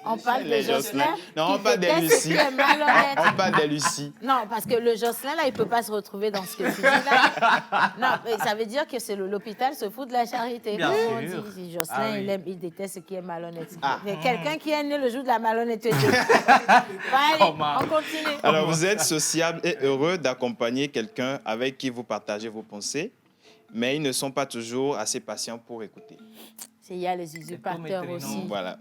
On parle de Les Jocelyn. Jocelyn. Non, on qui parle des déteste ce Lucie. qui est malhonnête. On parle des Lucie. Non, parce que le Jocelyn, là, il ne peut pas se retrouver dans ce que tu dis là. Non, mais ça veut dire que c'est l'hôpital se fout de la charité. Bien Comme sûr. on dit, Jocelyn, Ah oui. il déteste ce qui est malhonnête. Ah. Il y a quelqu'un qui est né le jour de la malhonnêteté. Bon, allez, Comment? on continue. Alors, vous êtes sociable et heureux d'accompagner quelqu'un avec qui vous partagez vos pensées, mais ils ne sont pas toujours assez patients pour écouter. Il y a les usurpateurs métaux, aussi. Voilà.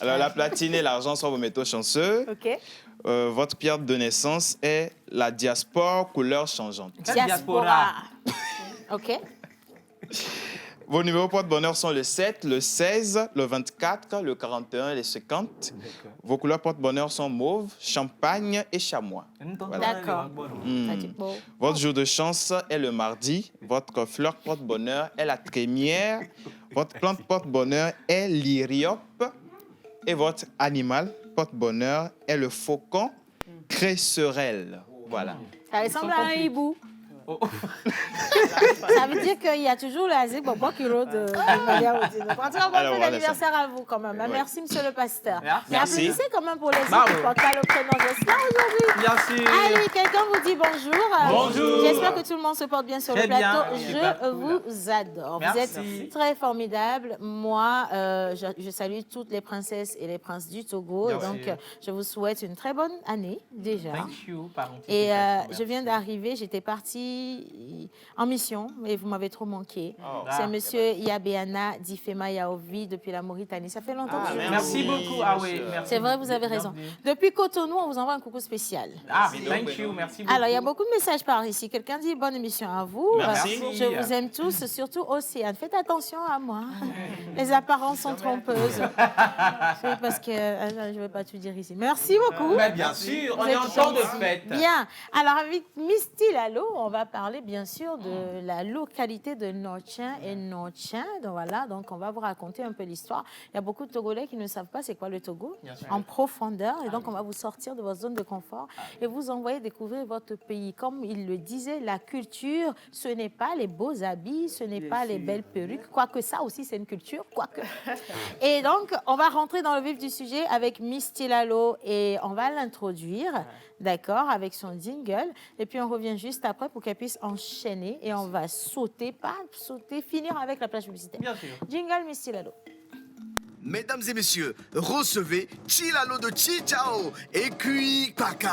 Alors, la platine et l'argent sont vos métaux chanceux. OK. Votre pierre de naissance est la diaspora couleur changeante. Diaspora. OK. Vos numéros porte-bonheur sont le 7, le 16, le 24, le 41 et le 50. Vos couleurs porte-bonheur sont mauve, champagne et chamois. D'accord. Hmm. Ça dit beau. Votre jour de chance est le mardi. Votre fleur porte-bonheur est la trémière. Votre plante porte-bonheur est l'iriope. Et votre animal porte-bonheur est le faucon cresserelle. Voilà. Ça ressemble à un hibou. Oh. Ça veut dire qu'il y a toujours le Azik Bobo qui rôde de manière ou d'une autre. En tout cas, bon Alors, fête voilà d'anniversaire à vous quand même. Ouais. Merci, monsieur le pasteur. Merci. Mais applaudissez quand même pour les autres Bravo. qui portent pas le prénom Jocelyn aujourd'hui. Bien sûr. Allez, quelqu'un vous dit bonjour. Bonjour. J'espère que tout le monde se porte bien sur Très le plateau. bien. Super Je cool. vous adore. Merci. Vous êtes très formidables. Moi, je salue toutes les princesses et les princes du Togo. Bien et donc, sûr. je vous souhaite une très bonne année déjà. Thank you, par Et anticipation, je viens d'arriver, j'étais partie en mission et vous m'avez trop manqué. C'est Ah. monsieur Yabeana Difema Yaovi depuis la Mauritanie. Ça fait longtemps que je vous Merci vois. beaucoup. Ah oui, merci. C'est vrai, vous avez raison. Bienvenue. Depuis Cotonou, on vous envoie un coucou spécial. Ah, thank you, merci beaucoup. Alors, il y a beaucoup de messages par ici. Quelqu'un dit bonne émission à vous. Merci. Je vous aime tous, surtout Océane. Faites attention à moi. Les apparences sont trompeuses. C'est parce que je ne vais pas tout dire ici. Merci beaucoup. Mais bien sûr, on Vous est êtes en temps de gentils. fête. Bien. Alors, avec Misty Lalo, on va parler bien sûr de la localité de Notchien et Notchien. Donc, voilà, donc on va vous raconter un peu l'histoire. Il y a beaucoup de Togolais qui ne savent pas c'est quoi le Togo Bien sûr. en profondeur. Et donc, on va vous sortir de votre zone de confort et vous envoyer découvrir votre pays. Comme il le disait, la culture, ce n'est pas les beaux habits, ce n'est pas les belles perruques, quoique ça aussi, c'est une culture, quoique. Et donc, on va rentrer dans le vif du sujet avec Misty Lalo et on va l'introduire, d'accord, avec son jingle. Et puis, on revient juste après pour qu'elle puisse enchaîner et on va sauter, pas sauter, finir avec la plage publicitaire. Bien sûr. Jingle Misty Lalo. Mesdames et messieurs, recevez Chilalo de Chichao et Kui Paka.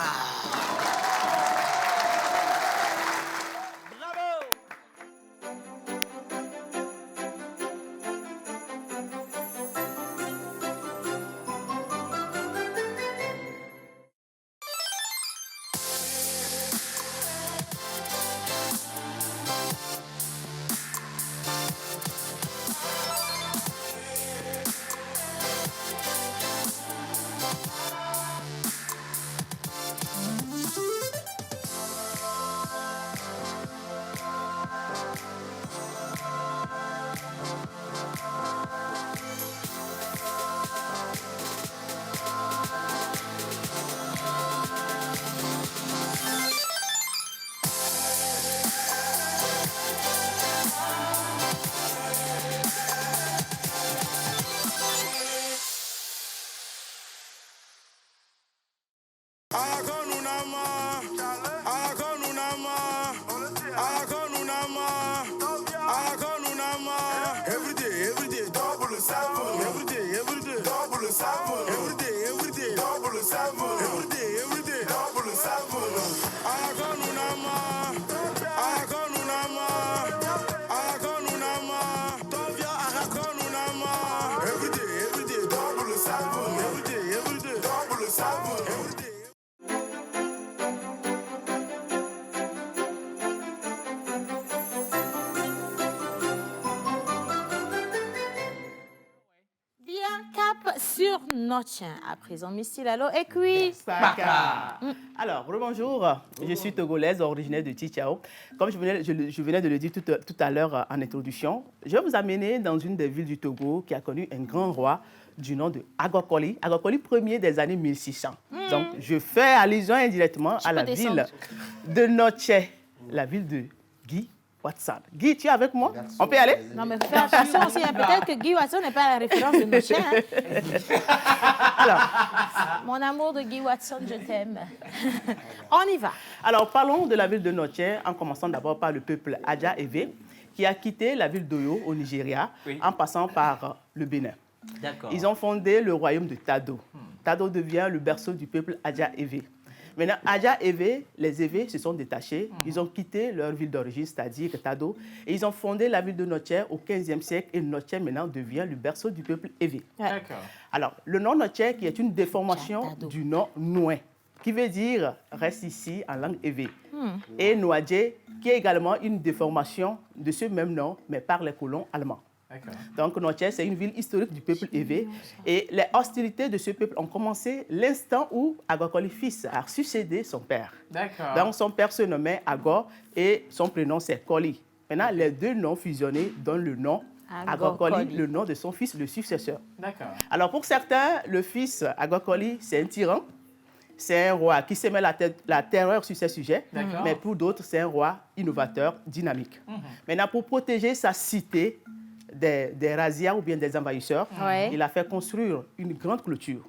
Notien. À présent, Miss Lalo et puis... Paka. Alors, rebonjour. Je suis togolaise, originaire de Tichao. Comme je venais de le dire tout à l'heure en introduction, je vais vous amener dans une des villes du Togo qui a connu un grand roi du nom de Agokoli. Agokoli Ier des années 1600. Donc, je fais allusion indirectement à la ville de Notien, la ville de Guy Watson. Guy, tu es avec moi? On peut y aller? Non, mais fais attention aussi. Peut-être que Guy Watson n'est pas la référence de Notien. Alors, mon amour de Guy Watson, je t'aime. On y va. Alors, parlons de la ville de Notien, en commençant d'abord par le peuple Adja Evé, qui a quitté la ville d'Oyo au Nigeria, en passant par le Bénin. Ils ont fondé le royaume de Tado. Tado devient le berceau du peuple Adja Evé. Maintenant, Adja Evé, les Évés se sont détachés. Ils ont quitté leur ville d'origine, c'est-à-dire Tado, et ils ont fondé la ville de Notien au XVe siècle. Et Notien, maintenant, devient le berceau du peuple Évé. Alors, le nom Notien, qui est une déformation du nom Nouin, qui veut dire « reste ici » en langue Évé. Et Nouadje, qui est également une déformation de ce même nom, mais par les colons allemands. Donc, Notien, c'est une ville historique du peuple Évé. Et les hostilités de ce peuple ont commencé l'instant où Agokoli fils a succédé son père. Donc, son père se nommait Agor et son prénom, c'est Koli. Maintenant, les deux noms fusionnés donnent le nom Agokoli, le nom de son fils, le successeur. Alors, pour certains, le fils Agokoli, c'est un tyran. C'est un roi qui s'émet la terreur sur ses sujets. Mais pour d'autres, c'est un roi innovateur, dynamique. Maintenant, pour protéger sa cité des razzias ou bien des envahisseurs, il a fait construire une grande clôture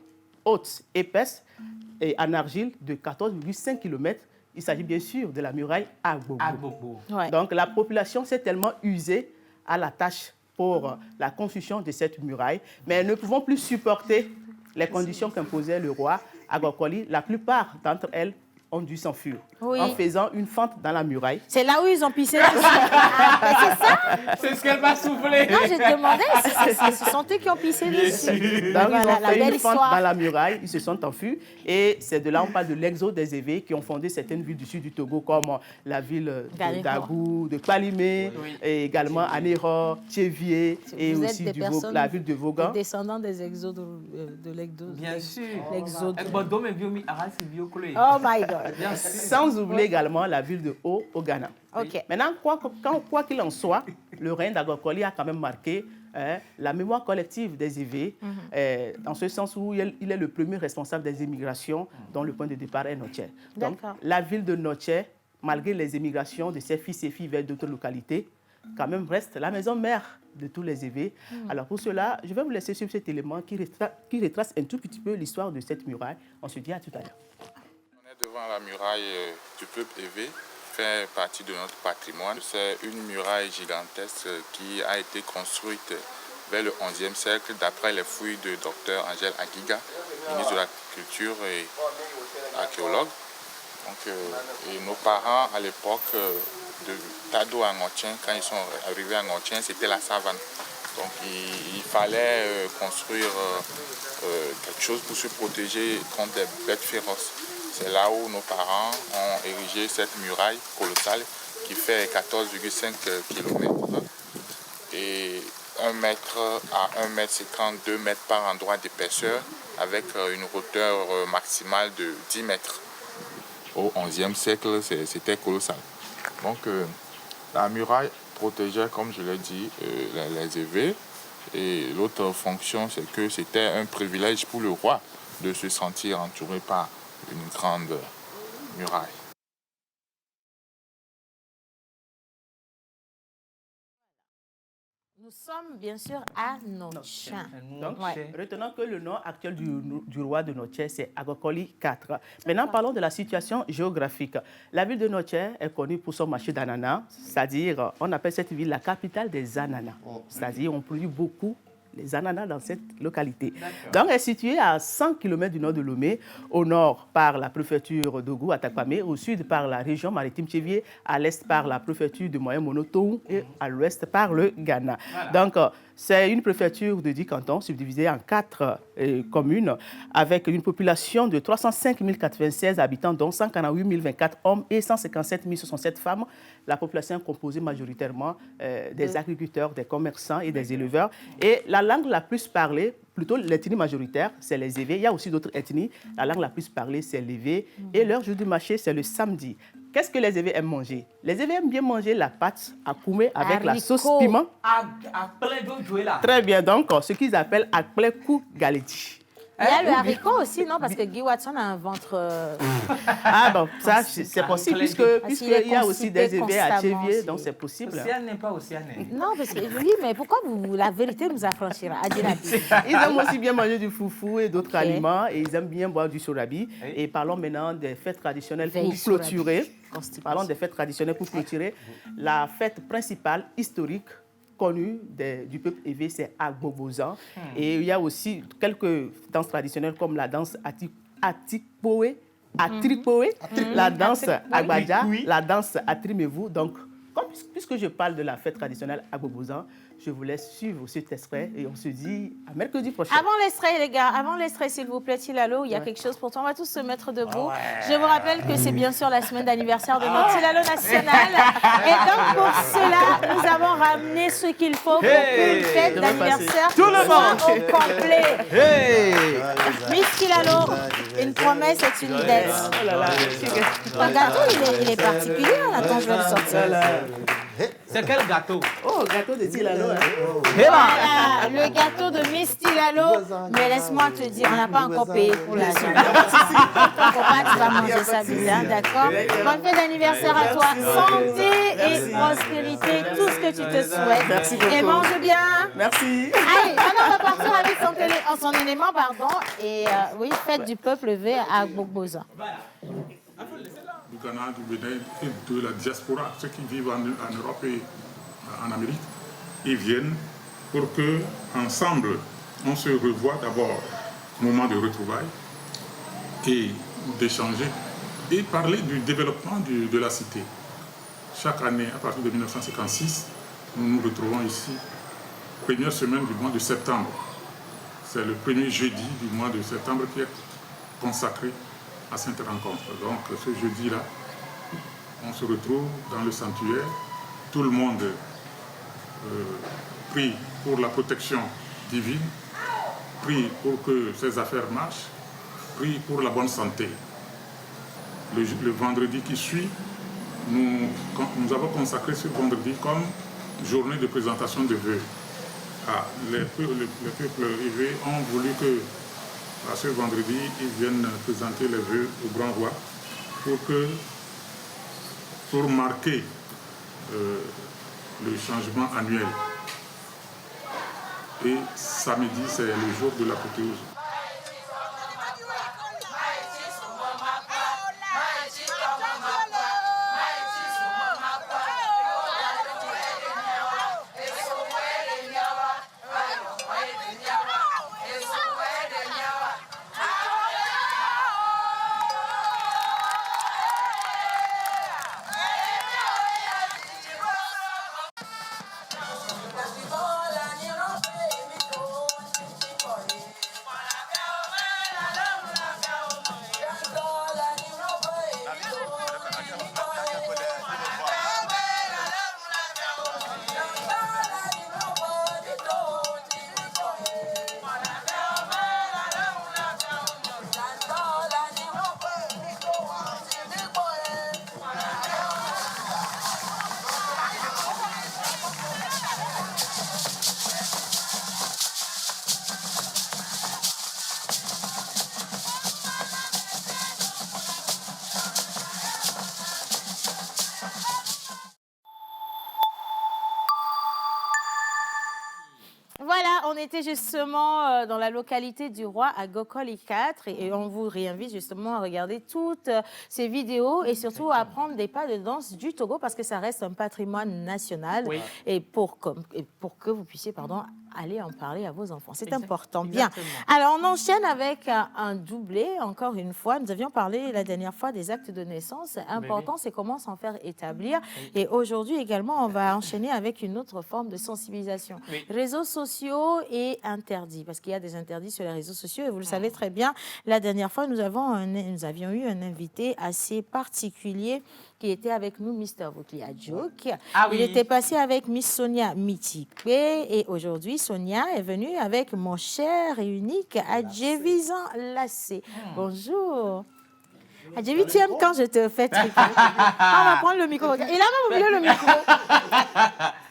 haute, épaisse et en argile de 14,5 km. Il s'agit bien sûr de la muraille Agbobo. Donc la population s'est tellement usée à la tâche pour la construction de cette muraille, mais ne pouvant plus supporter les conditions qu'imposait le roi Agokoli. La plupart d'entre elles ont dû s'enfuir en faisant une fente dans la muraille. C'est là où ils ont pissé dessus. C'est ça? C'est ce qu'elle m'a soufflé. Non, j'ai demandé si ce sont eux qui ont pissé dessus. Donc, ils ont fait une fente dans la muraille, ils se sont enfuis. Et c'est de là on parle de l'exode des Évés qui ont fondé certaines villes du sud du Togo, comme la ville de Dagou, de Palimé, et également Anéro, Tchévier, et aussi la ville de Vaughan. Des descendants des exodes de l'exode. Bien sûr. L'exode. Oh my God. Sans oublier également la ville de Haut au Ghana. Maintenant, quoi qu'il en soit, le règne d'Agokoli a quand même marqué la mémoire collective des Évés, dans ce sens où il est le premier responsable des émigrations dont le point de départ est Notien. Donc, la ville de Notien, malgré les émigrations de ses fils et filles vers d'autres localités, quand même reste la maison mère de tous les Évés. Alors pour cela, je vais vous laisser suivre cet élément qui retrace un tout petit peu l'histoire de cette muraille. On se dit à tout à l'heure. On est devant la muraille du peuple Évé, fait partie de notre patrimoine. C'est une muraille gigantesque qui a été construite vers le XIe siècle d'après les fouilles de Dr Angèle Aguiga, ministre de la Culture et archéologue. Donc, et nos parents à l'époque de Tado à Notien, quand ils sont arrivés à Notien, c'était la savane. Donc il fallait construire quelque chose pour se protéger contre des bêtes féroces. C'est là où nos parents ont érigé cette muraille colossale qui fait 14,5 km. Et 1 mètre à 1 mètre 50, 2 mètres par endroit d'épaisseur, avec une hauteur maximale de 10 mètres. Au XIe siècle, c'était colossal. Donc la muraille protégeait, comme je l'ai dit, les Évés. Et l'autre fonction, c'est que c'était un privilège pour le roi de se sentir entouré par une grande muraille. Nous sommes bien sûr à Notien. Donc, retenons que le nom actuel du roi de Notien, c'est Agokoli IV. Maintenant, parlons de la situation géographique. La ville de Notien est connue pour son marché d'ananas, c'est-à-dire, on appelle cette ville la capitale des ananas. C'est-à-dire, on produit beaucoup les ananas dans cette localité. Donc, elle est située à 100 km du nord de Lomé, au nord par la préfecture d'Ogo à Takwame, au sud par la région maritime Tchévier, à l'est par la préfecture de Moyen-Monotou et à l'ouest par le Ghana. Donc, C'est une préfecture de 10 cantons subdivisée en 4 communes avec une population de 305 096 habitants, dont 148 024 hommes et 157 067 femmes. La population est composée majoritairement des agriculteurs, des commerçants et des éleveurs. Et la langue la plus parlée, plutôt l'ethnie majoritaire, c'est les Évés. Il y a aussi d'autres ethnies. La langue la plus parlée, c'est l'Évé. Et leur jour du marché, c'est le samedi. Qu'est-ce que les Évés aiment manger? Les Évés aiment bien manger la pâte à koumé avec la sauce piment. Très bien, donc ce qu'ils appellent akplekou galeti. Il y a le haricot aussi, non? Parce que Guy Watson a un ventre... Ah bon, ça c'est possible, puisqu'il y a aussi des Évés à Tchévier, donc c'est possible. Océane n'est pas Océane. Non, parce que oui, mais pourquoi la vérité nous affranchira? Ils aiment aussi bien manger du foufou et d'autres aliments, et ils aiment bien boire du sorabi. Oui. Et parlons maintenant des fêtes traditionnelles pour clôturer. Parlons des fêtes traditionnelles pour clôturer. La fête principale, historique, connue du peuple Évé, c'est Agbobozan. Et il y a aussi quelques danses traditionnelles comme la danse Atikpoé, la danse Agbadja, la danse Atrimevu. Donc, puisque je parle de la fête traditionnelle Agbobozan, je vous laisse suivre cet extrait et on se dit à mercredi prochain. Avant l'extrait, les gars, avant l'extrait, s'il vous plaît, Tilalo, il y a quelque chose pour toi. On va tous se mettre debout. Je vous rappelle que c'est bien sûr la semaine d'anniversaire de notre Tilalo national. Et donc, pour cela, nous avons ramené ce qu'il faut pour qu'une fête d'anniversaire soit au complet. Miss Tilalo, une promesse est une dette. Ton gâteau, il est particulier. Attends, je vais le sortir. C'est quel gâteau? Oh, gâteau de Tilalo. Voilà, le gâteau de Miss Tilalo. Mais laisse-moi te dire, on n'a pas encore payé pour la suite. Tu vas manger ça bien, d'accord? Bonne fête d'anniversaire à toi. Santé et prospérité, tout ce que tu te souhaites. Merci beaucoup. Et mange bien. Merci. Allez, maintenant on va partir avec son élément, pardon. Et oui, fête du peuple V à Gbogboza. Du Ghana, du Bénin et de la diaspora, ceux qui vivent en Europe et en Amérique, ils viennent pour que ensemble on se revoie d'abord moment de retrouvailles et d'échanger et parler du développement de la cité. Chaque année, à partir de 1956, nous nous retrouvons ici, première semaine du mois de septembre. C'est le premier jeudi du mois de septembre qui est consacré à cette rencontre. Donc ce jeudi-là, on se retrouve dans le sanctuaire, tout le monde prie pour la protection divine, prie pour que ses affaires marchent, prie pour la bonne santé. Le vendredi qui suit, nous avons consacré ce vendredi comme journée de présentation de vœux. Les peuples Évé ont voulu que à ce vendredi, ils viennent présenter les vœux au grand roi pour marquer le changement annuel. Et samedi, c'est le jour de l'apothéose. Voilà, on était justement dans la localité du Roi à Gokoli 4 et on vous réinvite justement à regarder toutes ces vidéos et surtout à apprendre des pas de danse du Togo parce que ça reste un patrimoine national et pour que vous puissiez allez en parler à vos enfants. C'est Exact. important. Bien. Alors, on enchaîne avec un doublé. Encore une fois, nous avions parlé la dernière fois des actes de naissance. Important, c'est comment s'en faire établir. Et aujourd'hui également, on va enchaîner avec une autre forme de sensibilisation. Réseaux sociaux et interdits, parce qu'il y a des interdits sur les réseaux sociaux. Et vous le savez très bien, la dernière fois, nous avions eu un invité assez particulier qui était avec nous, Mr. Votli Adjouk. Il était passé avec Miss Sonia Mitipé et aujourd'hui, Sonia est venue avec mon cher et unique Adjevizan Lassé. Bonjour. Adjevi, tu aimes quand je te fais triper. On va prendre le micro. Il a même oublié le micro.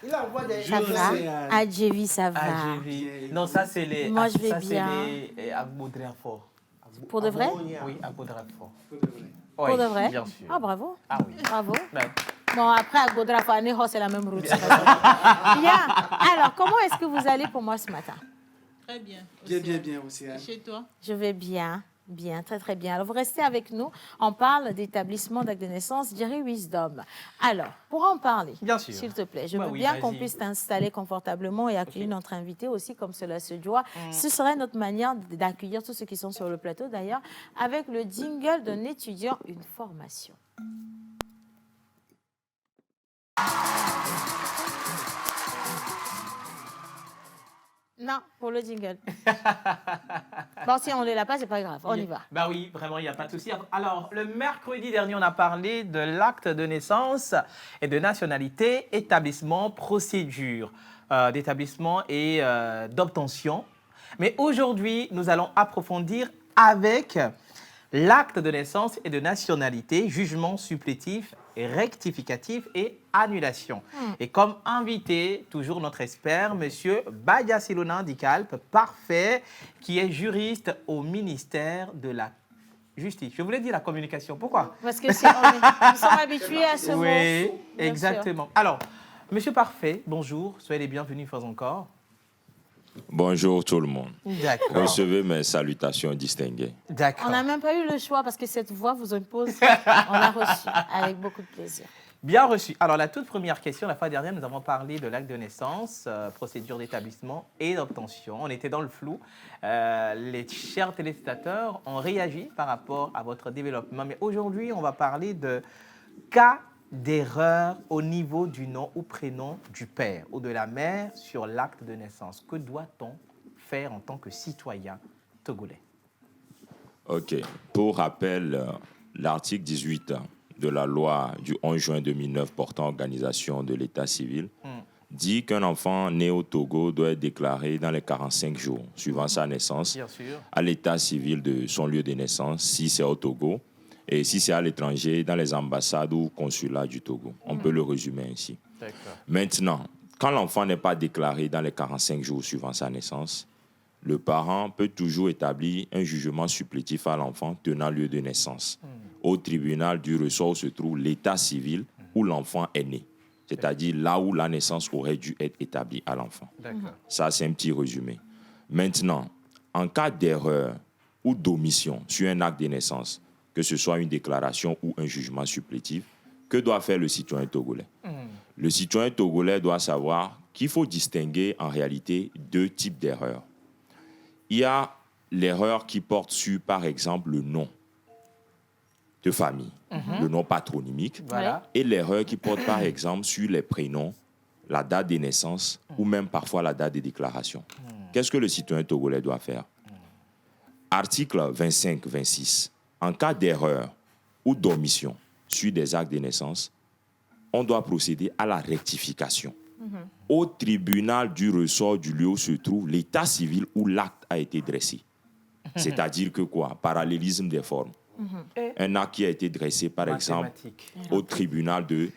Il envoie des... Ça va? Adjevi, ça va. Non, ça, c'est les... Moi, je vais ça, bien. c'est les Agbodrafort. Pour de vrai? Oui, Agbodrafort. Pour de vrai? Bien sûr. Ah, bravo. Ah oui. Bravo. Ben, Bon, après, à Godrafa, c'est la même route. Bien. Alors, comment est-ce que vous allez pour moi ce matin? Très bien. Bien aussi. Et chez toi? Je vais bien. Bien, très très bien. Alors, vous restez avec nous. On parle d'établissement d'acte de naissance, Jerry Wisdom. Alors, pour en parler, s'il te plaît, je veux bien qu'on puisse t'installer confortablement et accueillir notre invité aussi comme cela se doit. Ce serait notre manière d'accueillir tous ceux qui sont sur le plateau d'ailleurs, avec le jingle d'un étudiant, une formation. Non, pour le jingle. Bon, si on ne l'a pas, c'est pas grave. On y va. Bah oui, vraiment, il n'y a pas de souci. Alors, le mercredi dernier, on a parlé de l'acte de naissance et de nationalité, établissement, procédure d'établissement et d'obtention. Mais aujourd'hui, nous allons approfondir avec l'acte de naissance et de nationalité, jugement supplétif, rectificatif et annulation. Et comme invité, toujours notre expert, M. Badia Silona Dicalpe, parfait, qui est juriste au ministère de la Justice. Je voulais dire la communication. Pourquoi? Parce que nous sommes habitués à ce mot. Oui, exactement. Alors, M. Parfait, bonjour, soyez les bienvenus une fois encore. Bonjour tout le monde. D'accord. Recevez mes salutations distinguées. D'accord. On n'a même pas eu le choix parce que cette voix vous impose. On l'a reçue avec beaucoup de plaisir. Bien reçu. Alors, la toute première question, la fois dernière, nous avons parlé de l'acte de naissance, procédure d'établissement et d'obtention. On était dans le flou. Les chers téléspectateurs ont réagi par rapport à votre développement. Mais aujourd'hui, on va parler de cas d'erreur au niveau du nom ou prénom du père ou de la mère sur l'acte de naissance. Que doit-on faire en tant que citoyen togolais? OK. Pour rappel, l'article 18 de la loi du 11 juin 2009 portant organisation de l'état civil dit qu'un enfant né au Togo doit être déclaré dans les 45 jours suivant sa naissance à l'état civil de son lieu de naissance, si c'est au Togo, et si c'est à l'étranger, dans les ambassades ou consulats du Togo. On peut le résumer ainsi. Maintenant, quand l'enfant n'est pas déclaré dans les 45 jours suivant sa naissance, le parent peut toujours établir un jugement supplétif à l'enfant tenant lieu de naissance au tribunal du ressort où se trouve l'état civil où l'enfant est né, c'est-à-dire là où la naissance aurait dû être établie à l'enfant. Ça, c'est un petit résumé. Maintenant, en cas d'erreur ou d'omission sur un acte de naissance, que ce soit une déclaration ou un jugement supplétif, que doit faire le citoyen togolais? Le citoyen togolais doit savoir qu'il faut distinguer en réalité deux types d'erreurs. Il y a l'erreur qui porte sur, par exemple, le nom de famille, le nom patronymique, et l'erreur qui porte, par exemple, sur les prénoms, la date de naissance ou même parfois la date de déclaration. Qu'est-ce que le citoyen togolais doit faire? Article 25-26. En cas d'erreur ou d'omission sur des actes de naissance, on doit procéder à la rectification au tribunal du ressort du lieu où se trouve l'état civil où l'acte a été dressé. C'est-à-dire que quoi? Parallélisme des formes. Un acte qui a été dressé, par exemple, au tribunal de...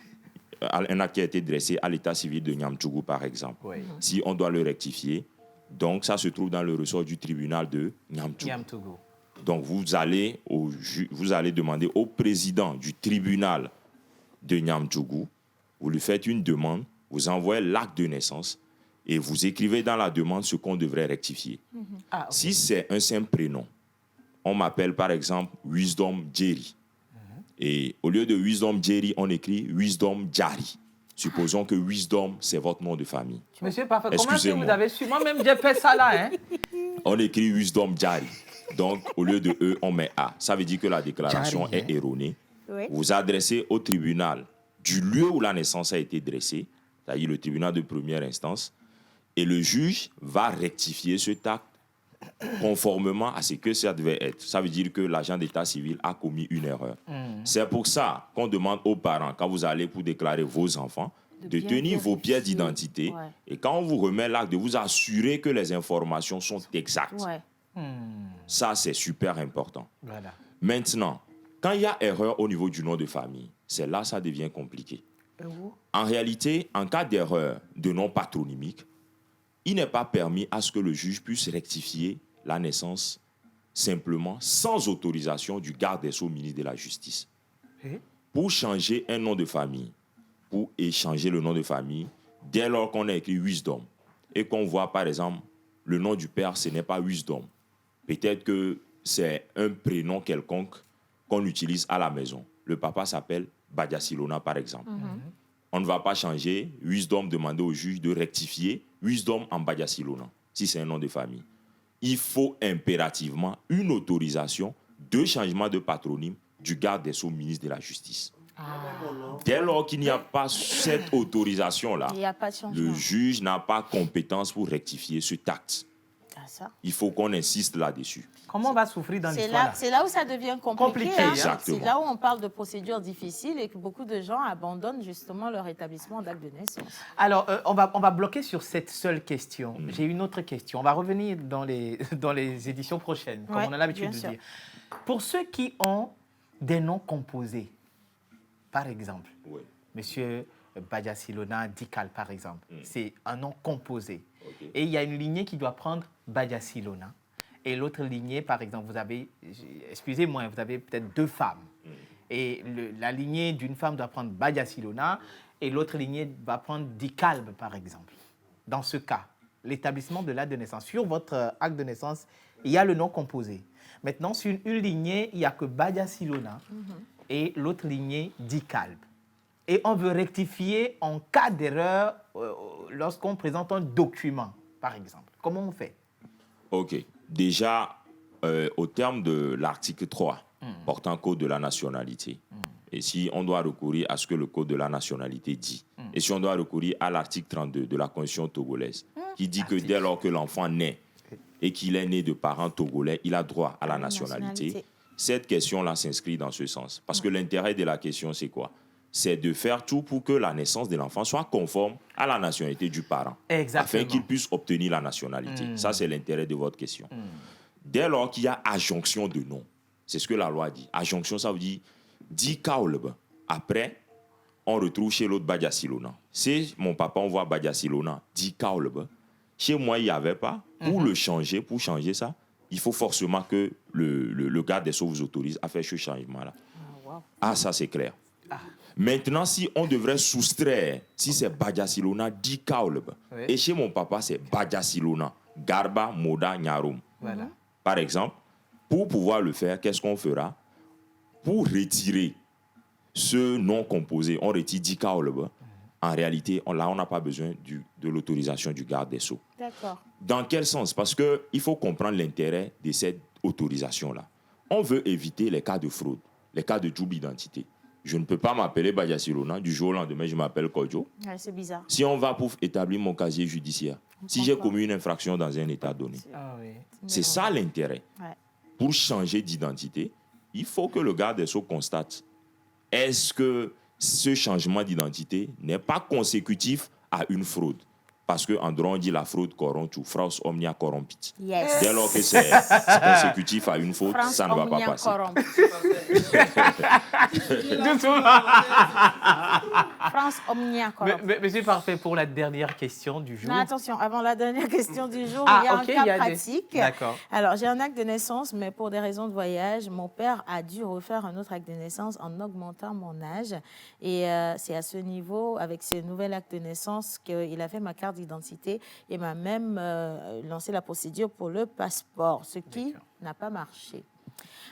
Un acte qui a été dressé à l'état civil de Niamtougou, par exemple. Si on doit le rectifier, donc ça se trouve dans le ressort du tribunal de Niamtougou. Donc vous allez demander au président du tribunal de Niamtougou, vous lui faites une demande, vous envoyez l'acte de naissance et vous écrivez dans la demande ce qu'on devrait rectifier. Si c'est un simple prénom, on m'appelle par exemple Wisdom Jerry. Et au lieu de Wisdom Jerry, on écrit Wisdom Jari. Supposons que Wisdom, c'est votre nom de famille. Monsieur Parfait, comment est-ce que vous Excusez-moi. avez su? Moi-même, j'ai fait ça là. Hein? On écrit Wisdom Jari. Donc, au lieu de E, on met A. Ça veut dire que la déclaration Jari, est erronée. Oui. Vous vous adressez au tribunal du lieu où la naissance a été dressée, c'est-à-dire le tribunal de première instance, et le juge va rectifier cet acte conformément à ce que ça devait être. Ça veut dire que l'agent d'état civil a commis une erreur. C'est pour ça qu'on demande aux parents, quand vous allez pour déclarer vos enfants, de bien tenir vos pièces vérifier. d'identité. Ouais. Et quand on vous remet l'acte, de vous assurer que les informations sont exactes. Ouais. Ça, c'est super important. Voilà. Maintenant, quand il y a erreur au niveau du nom de famille, c'est là que ça devient compliqué. En réalité, en cas d'erreur de nom patronymique, il n'est pas permis à ce que le juge puisse rectifier la naissance simplement sans autorisation du garde des Sceaux, ministre de la Justice. Pour changer un nom de famille, pour échanger le nom de famille, dès lors qu'on a écrit Wisdom et qu'on voit par exemple le nom du père, ce n'est pas Wisdom. Peut-être que c'est un prénom quelconque qu'on utilise à la maison. Le papa s'appelle Badiasilona par exemple. On ne va pas changer Wisdom, demander au juge de rectifier Wisdom en Badiasilona, si c'est un nom de famille. Il faut impérativement une autorisation de changement de patronyme du garde des Sceaux, ministre de la Justice. Dès lors qu'il n'y a pas cette autorisation-là, Il n'y a pas de changement. le juge n'a pas compétence pour rectifier cet acte. Ah, ça. Il faut qu'on insiste là-dessus. Comment on va souffrir dans C'est l'histoire là, c'est là où ça devient compliqué. Compliqué, hein. exactement. C'est là où on parle de procédures difficiles et que beaucoup de gens abandonnent justement leur établissement d'acte de naissance. Alors, on va bloquer sur cette seule question. J'ai une autre question. On va revenir dans les éditions prochaines, comme Ouais, on a l'habitude bien de sûr. dire. Pour ceux qui ont des noms composés, par exemple, Oui. Monsieur Badiasilona Dikal, par exemple, c'est un nom composé. Ok. Et il y a une lignée qui doit prendre Badiasilona. Et l'autre lignée, par exemple, vous avez, excusez-moi, vous avez peut-être deux femmes. Et la lignée d'une femme doit prendre Badiasilona et l'autre lignée va prendre Dikalb, par exemple. Dans ce cas, l'établissement de l'acte de naissance, sur votre acte de naissance, il y a le nom composé. Maintenant, sur une lignée, il n'y a que Badiasilona et l'autre lignée Dikalb. Et on veut rectifier en cas d'erreur lorsqu'on présente un document, par exemple. Comment on fait? OK. Déjà, au terme de l'article 3, portant code de la nationalité, et si on doit recourir à ce que le code de la nationalité dit, et si on doit recourir à l'article 32 de la Constitution togolaise, qui dit que dès lors que l'enfant naît et qu'il est né de parents togolais, il a droit à la nationalité. Cette question-là s'inscrit dans ce sens. Parce que l'intérêt de la question, c'est quoi? C'est de faire tout pour que la naissance de l'enfant soit conforme à la nationalité du parent. Exactement. Afin qu'il puisse obtenir la nationalité. Ça, c'est l'intérêt de votre question. Dès lors qu'il y a adjonction de nom, c'est ce que la loi dit. Adjonction, ça veut dire, dit Kaolb. Après, on retrouve chez l'autre Badiasilona. Si mon papa, on voit Badiasilona, dit Kaolb. Chez moi, il n'y avait pas. Pour changer ça, il faut forcément que le garde des Sceaux vous autorise à faire ce changement-là. Ça, c'est clair. Maintenant, si on devrait soustraire, si c'est Badiasilona, dit Kaolb, et chez mon papa, c'est Badiasilona, Garba, Moda, Nyarum. Voilà. Par exemple, pour pouvoir le faire, qu'est-ce qu'on fera? Pour retirer ce nom composé, on retire dit Kaolb. En réalité, on n'a pas besoin de l'autorisation du garde des Sceaux. D'accord. Dans quel sens? Parce qu'il faut comprendre l'intérêt de cette autorisation-là. On veut éviter les cas de fraude, les cas de double identité. Je ne peux pas m'appeler Badiasilona, du jour au lendemain, je m'appelle Kodjo. Ouais, c'est bizarre. Si on va pour établir mon casier judiciaire, si j'ai commis une infraction dans un état donné, c'est ça l'intérêt. Ouais. Pour changer d'identité, il faut que le garde des Sceaux constate est-ce que ce changement d'identité n'est pas consécutif à une fraude. Parce qu'en droit, on dit la fraude corrompt ou fraus omnia corrompit. Yes. Dès lors que c'est consécutif à une faute, ça ne va pas passer. France omnia corrompit. Monsieur Parfait, pour la dernière question du jour. Non, attention, avant la dernière question du jour, Ah, il y a ok, un il y cas a des- pratique. D'accord. Alors, j'ai un acte de naissance, mais pour des raisons de voyage, mon père a dû refaire un autre acte de naissance en augmentant mon âge. Et c'est à ce niveau, avec ce nouvel acte de naissance, qu'il a fait ma carte d'identité et m'a même lancé la procédure pour le passeport, ce qui n'a pas marché.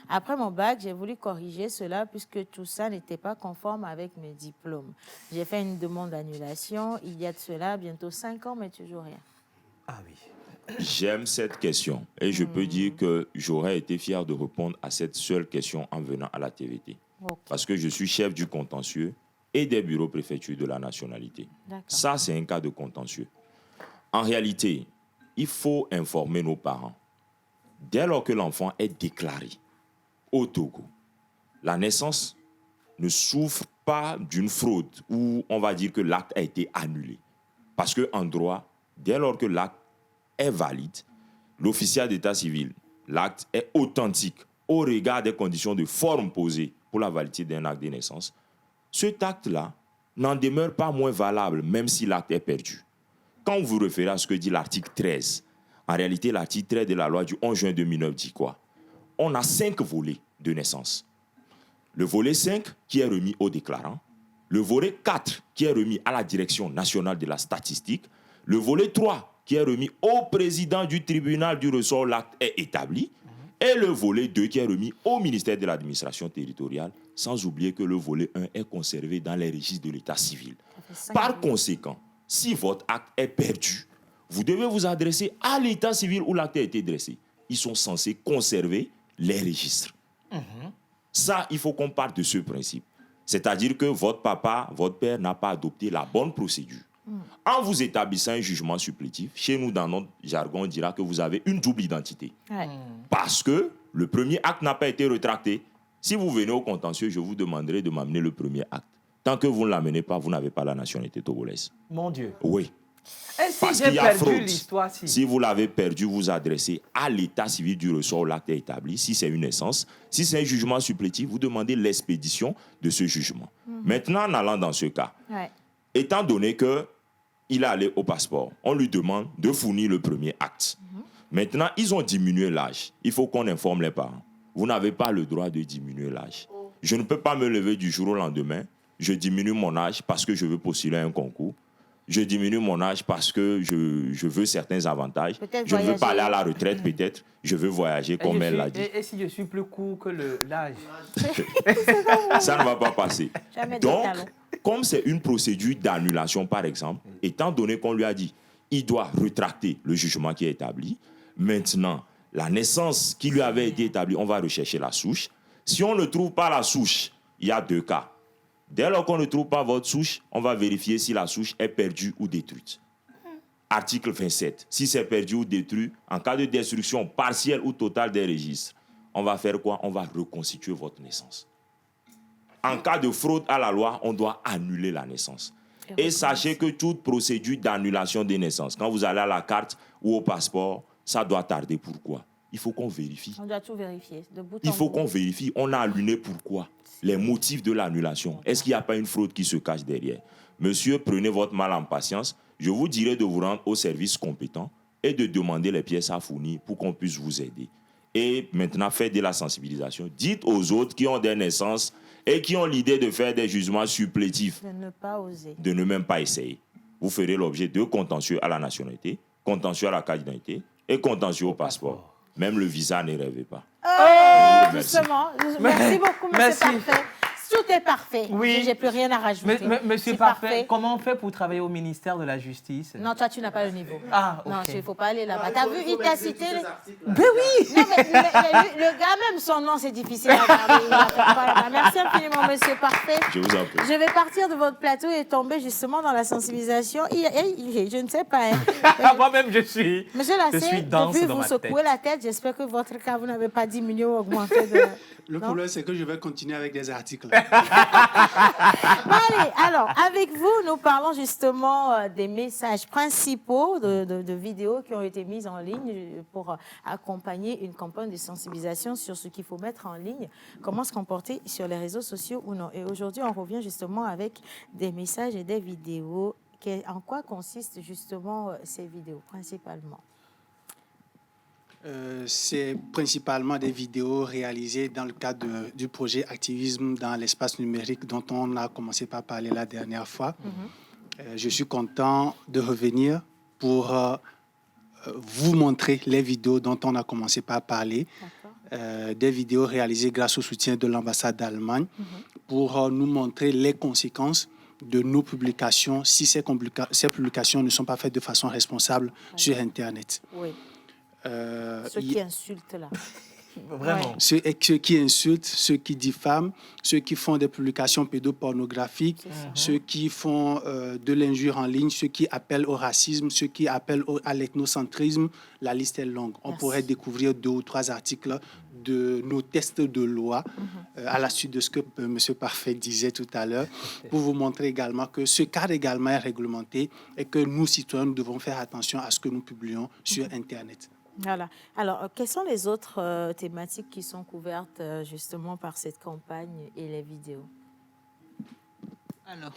Après mon bac, j'ai voulu corriger cela puisque tout ça n'était pas conforme avec mes diplômes. J'ai fait une demande d'annulation il y a de cela bientôt 5 ans, mais toujours rien. Ah oui. J'aime cette question et je peux dire que j'aurais été fier de répondre à cette seule question en venant à la TVT. Okay. Parce que je suis chef du contentieux et des bureaux préfecture de la nationalité. Ça, c'est un cas de contentieux. En réalité, il faut informer nos parents. Dès lors que l'enfant est déclaré au Togo, la naissance ne souffre pas d'une fraude où on va dire que l'acte a été annulé. Parce qu'en droit, dès lors que l'acte est valide, l'officier d'état civil, l'acte est authentique au regard des conditions de forme posées pour la validité d'un acte de naissance, cet acte-là n'en demeure pas moins valable, même si l'acte est perdu. Quand vous vous référez à ce que dit l'article 13, en réalité, l'article 13 de la loi du 11 juin 2009 dit quoi? On a 5 volets de naissance. Le volet 5 qui est remis au déclarant, le volet 4 qui est remis à la Direction nationale de la statistique, le volet 3 qui est remis au président du tribunal du ressort où l'acte est établi, et le volet 2 qui est remis au ministère de l'administration territoriale, sans oublier que le volet 1 est conservé dans les registres de l'état civil. Par conséquent, si votre acte est perdu, vous devez vous adresser à l'état civil où l'acte a été dressé. Ils sont censés conserver les registres. Ça, il faut qu'on parte de ce principe. C'est-à-dire que votre papa, votre père n'a pas adopté la bonne procédure. En vous établissant un jugement supplétif, chez nous, dans notre jargon, on dira que vous avez une double identité. Parce que le premier acte n'a pas été rétracté. Si vous venez au contentieux, je vous demanderai de m'amener le premier acte. Tant que vous ne l'amenez pas, vous n'avez pas la nationalité togolaise. Mon Dieu. Oui. Et si Parce j'ai qu'il y a perdu fraude. l'histoire, Si vous l'avez perdu, vous adressez à l'état civil du ressort où l'acte est établi. Si c'est une naissance, si c'est un jugement supplétif, vous demandez l'expédition de ce jugement. Maintenant, en allant dans ce cas, étant donné qu'il est allé au passeport, on lui demande de fournir le premier acte. Maintenant, ils ont diminué l'âge. Il faut qu'on informe les parents. Vous n'avez pas le droit de diminuer l'âge. Je ne peux pas me lever du jour au lendemain. Je diminue mon âge parce que je veux postuler à un concours. Je diminue mon âge parce que je veux certains avantages. Je ne veux pas aller à la retraite, peut-être. Je veux voyager, comme elle l'a dit. Et si je suis plus court que l'âge? Ça ne va pas passer. Donc, comme c'est une procédure d'annulation, par exemple, étant donné qu'on lui a dit il doit rétracter le jugement qui est établi, maintenant, la naissance qui lui avait été établie, on va rechercher la souche. Si on ne trouve pas la souche, il y a 2 cas. Dès lors qu'on ne trouve pas votre souche, on va vérifier si la souche est perdue ou détruite. Article 27. Si c'est perdu ou détruit, en cas de destruction partielle ou totale des registres, on va faire quoi? On va reconstituer votre naissance. En cas de fraude à la loi, on doit annuler la naissance. Et sachez que toute procédure d'annulation des naissances, quand vous allez à la carte ou au passeport, ça doit tarder. Pourquoi? Il faut qu'on vérifie. On doit tout vérifier. De bout en Il faut bout. qu'on vérifie. On a annulé pourquoi? Les motifs de l'annulation. Est-ce qu'il n'y a pas une fraude qui se cache derrière? Monsieur, prenez votre mal en patience. Je vous dirai de vous rendre au service compétent et de demander les pièces à fournir pour qu'on puisse vous aider. Et maintenant, faites de la sensibilisation. Dites aux autres qui ont des naissances et qui ont l'idée de faire des jugements supplétifs De ne pas oser. de ne même pas essayer. Vous ferez l'objet de contentieux à la nationalité, contentieux à la carte d'identité et contentieux au passeport. Même le visa, ne rêvez pas. Justement, merci beaucoup, monsieur Merci. Parfait. Tout est parfait. Oui. J'ai plus rien à rajouter. Monsieur C'est Parfait, comment on fait pour travailler au ministère de la Justice? Non, toi, tu n'as pas le niveau. Ah, ok. Non, il ne faut pas aller là-bas. T'as vu, il t'a cité... Ben oui. Non, mais le gars, même son nom, c'est difficile à regarder. Il a fait pas là-bas. Merci infiniment, monsieur Parfait. Je vous en prie. Je vais partir de votre plateau et tomber justement dans la sensibilisation. Je ne sais pas. Hein. Moi-même, je suis dense depuis dans vous ma secouez la tête, j'espère que votre cas, vous n'avez pas diminué ou augmenté. De... Le Non? problème, c'est que je vais continuer avec des articles. Allez, alors, avec vous, nous parlons justement des messages principaux de vidéos qui ont été mises en ligne pour accompagner une campagne de sensibilisation sur ce qu'il faut mettre en ligne, comment se comporter sur les réseaux sociaux ou non. Et aujourd'hui, on revient justement avec des messages et des vidéos. En quoi consistent justement ces vidéos, principalement? C'est principalement des vidéos réalisées dans le cadre du projet Activisme dans l'espace numérique dont on a commencé par parler la dernière fois. Je suis content de revenir pour vous montrer les vidéos dont on a commencé par parler. des vidéos réalisées grâce au soutien de l'ambassade d'Allemagne pour nous montrer les conséquences de nos publications si ces publications ne sont pas faites de façon responsable sur Internet. Oui. Ceux qui insultent là. Vraiment. Ceux qui insultent, ceux qui diffament, ceux qui font des publications pédopornographiques, ceux qui font de l'injure en ligne, ceux qui appellent au racisme, ceux qui appellent à l'ethnocentrisme, la liste est longue. On pourrait découvrir 2 ou 3 articles de nos tests de loi à la suite de ce que M. Parfait disait tout à l'heure, pour vous montrer également que ce cadre également est réglementé et que nous, citoyens, nous devons faire attention à ce que nous publions sur Internet. Voilà. Alors, quelles sont les autres thématiques qui sont couvertes justement par cette campagne et les vidéos? Alors,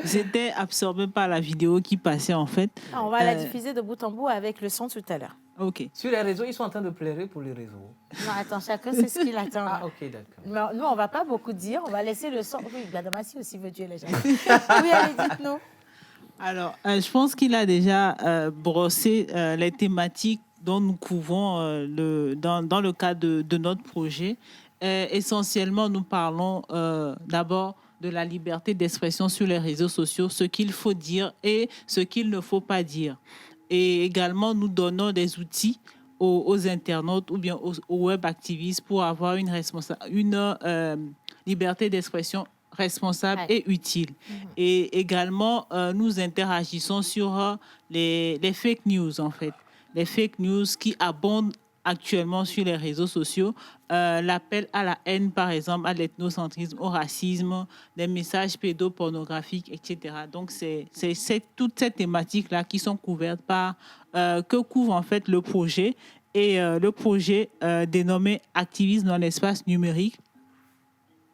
j'étais absorbée par la vidéo qui passait en fait. On va la diffuser de bout en bout avec le son tout à l'heure. Ok. Sur les réseaux, ils sont en train de pleurer pour les réseaux. Non, attends, chacun sait ce qu'il attend. Ah, ok, d'accord. Mais nous, on ne va pas beaucoup dire. On va laisser le son. Oui, la Damastie aussi veut tuer les gens. Oui, allez, dites-nous. Alors, je pense qu'il a déjà brossé les thématiques dont nous couvrons dans le cadre de notre projet. Essentiellement, nous parlons d'abord de la liberté d'expression sur les réseaux sociaux, ce qu'il faut dire et ce qu'il ne faut pas dire. Et également, nous donnons des outils aux internautes ou bien aux web activistes pour avoir une liberté d'expression responsable et utile. Et également, nous interagissons sur les fake news, en fait. Les fake news qui abondent actuellement sur les réseaux sociaux. L'appel à la haine, par exemple, à l'ethnocentrisme, au racisme, des messages pédopornographiques, etc. Donc, c'est toutes ces thématiques-là qui sont couvertes par... que couvre, en fait, le projet. Et le projet dénommé « Activisme dans l'espace numérique »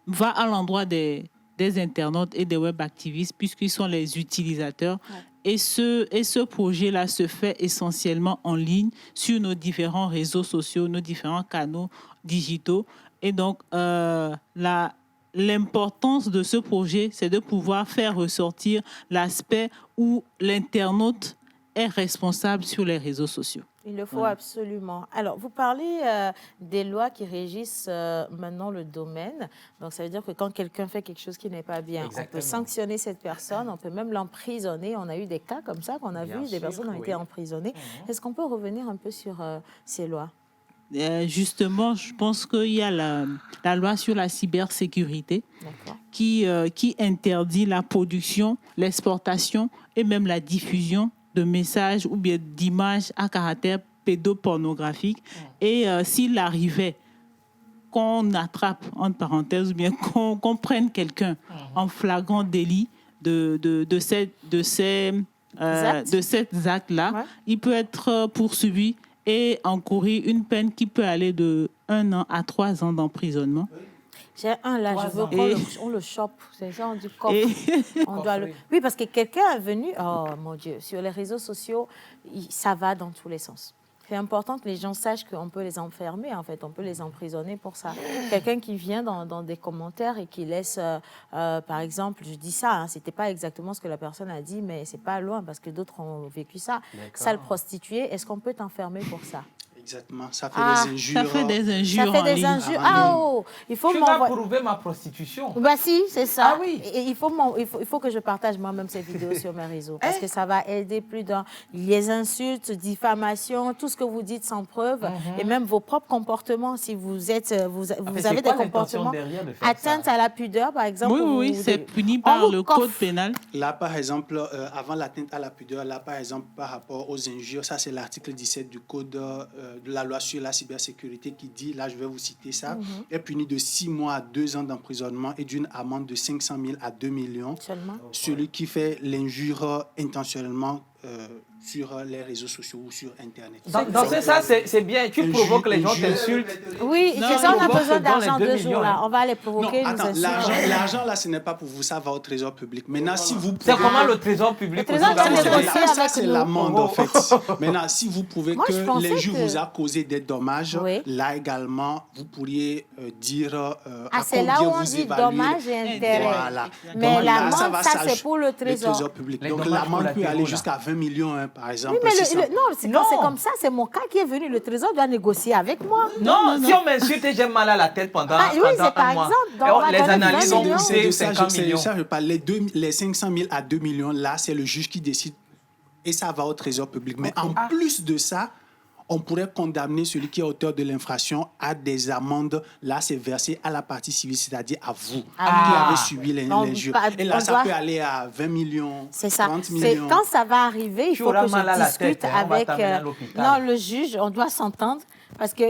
va à l'endroit des internautes et des web activistes puisqu'ils sont les utilisateurs. Ouais. Et ce projet-là se fait essentiellement en ligne sur nos différents réseaux sociaux, nos différents canaux digitaux. Et donc, l'importance de ce projet, c'est de pouvoir faire ressortir l'aspect où l'internaute est responsable sur les réseaux sociaux. Il le faut absolument. Alors, vous parlez des lois qui régissent maintenant le domaine. Donc, ça veut dire que quand quelqu'un fait quelque chose qui n'est pas bien, on peut sanctionner cette personne, on peut même l'emprisonner. On a eu des cas comme ça qu'on a vu, des personnes ont été emprisonnées. Est-ce qu'on peut revenir un peu sur ces lois? Justement, je pense qu'il y a la loi sur la cybersécurité qui interdit la production, l'exportation et même la diffusion de messages ou bien d'images à caractère pédopornographique. Et s'il arrivait qu'on attrape, entre parenthèses, ou bien qu'on prenne quelqu'un en flagrant délit de cet acte-là, il peut être poursuivi et encourir une peine qui peut aller de 1 an à 3 ans d'emprisonnement. J'ai un là, je veux qu'on le chope. C'est ça, on dit coffre. On doit le... Oui, parce que quelqu'un est venu, oh mon Dieu, sur les réseaux sociaux, ça va dans tous les sens. C'est important que les gens sachent qu'on peut les enfermer, en fait, on peut les emprisonner pour ça. Quelqu'un qui vient dans des commentaires et qui laisse, par exemple, je dis ça, hein, c'était pas exactement ce que la personne a dit, mais c'est pas loin parce que d'autres ont vécu ça. Sale prostituée, est-ce qu'on peut t'enfermer pour ça? Exactement, ça fait des injures. Ça fait des injures. Ça fait des injures. Il faut tu vas prouver ma prostitution. Bah si, c'est ça. Ah oui. Et il faut que je partage moi-même ces vidéos sur mes réseaux parce que ça va aider plus dans les insultes, diffamations, tout ce que vous dites sans preuve et même vos propres comportements. Si vous êtes, vous avez des comportements atteintes à la pudeur, par exemple. Oui, c'est puni par le code pénal. Là, par exemple, avant l'atteinte à la pudeur, là, par exemple, par rapport aux injures, ça c'est l'article 17 du code de la loi sur la cybersécurité qui dit, là je vais vous citer ça, est puni de 6 mois à 2 ans d'emprisonnement et d'une amende de 500 000 à 2 millions. Seulement. Celui qui fait l'injure intentionnellement sur les réseaux sociaux ou sur Internet. Dans ce sens, c'est bien. Tu provoques les gens, t'insultes. Oui, c'est ça, on a besoin d'argent 2 jours. Là. On va les provoquer. Non, attends, l'argent, là, ce n'est pas pour vous, ça va au trésor public. Maintenant, si vous pouvez... C'est comment le trésor public? Ça, c'est l'amende, en fait. Maintenant, si vous pouvez que l'injure vous a causé des dommages, là également, vous pourriez dire à c'est là où on dit dommages et intérêts. Voilà. Mais l'amende, ça, c'est pour le trésor public. Donc, l'amende peut aller jusqu'à 20 millions, hein, par exemple. Oui, mais quand c'est comme ça, c'est mon cas qui est venu. Le trésor doit négocier avec moi. Non, si on m'insulte, j'ai mal à la tête pendant, oui, c'est par mois. exemple. Les analyses ont poussé 50 millions. millions. Je parle, les 500 000 à 2 millions, là, c'est le juge qui décide et ça va au trésor public. Mais en plus de ça, on pourrait condamner celui qui est auteur de l'infraction à des amendes. Là, c'est versé à la partie civile, c'est-à-dire à vous, qui avez subi l'injure. Et là, ça peut aller à 20 millions, 30 millions. Quand ça va arriver, il faut que je discute avec le juge. On doit s'entendre. Parce que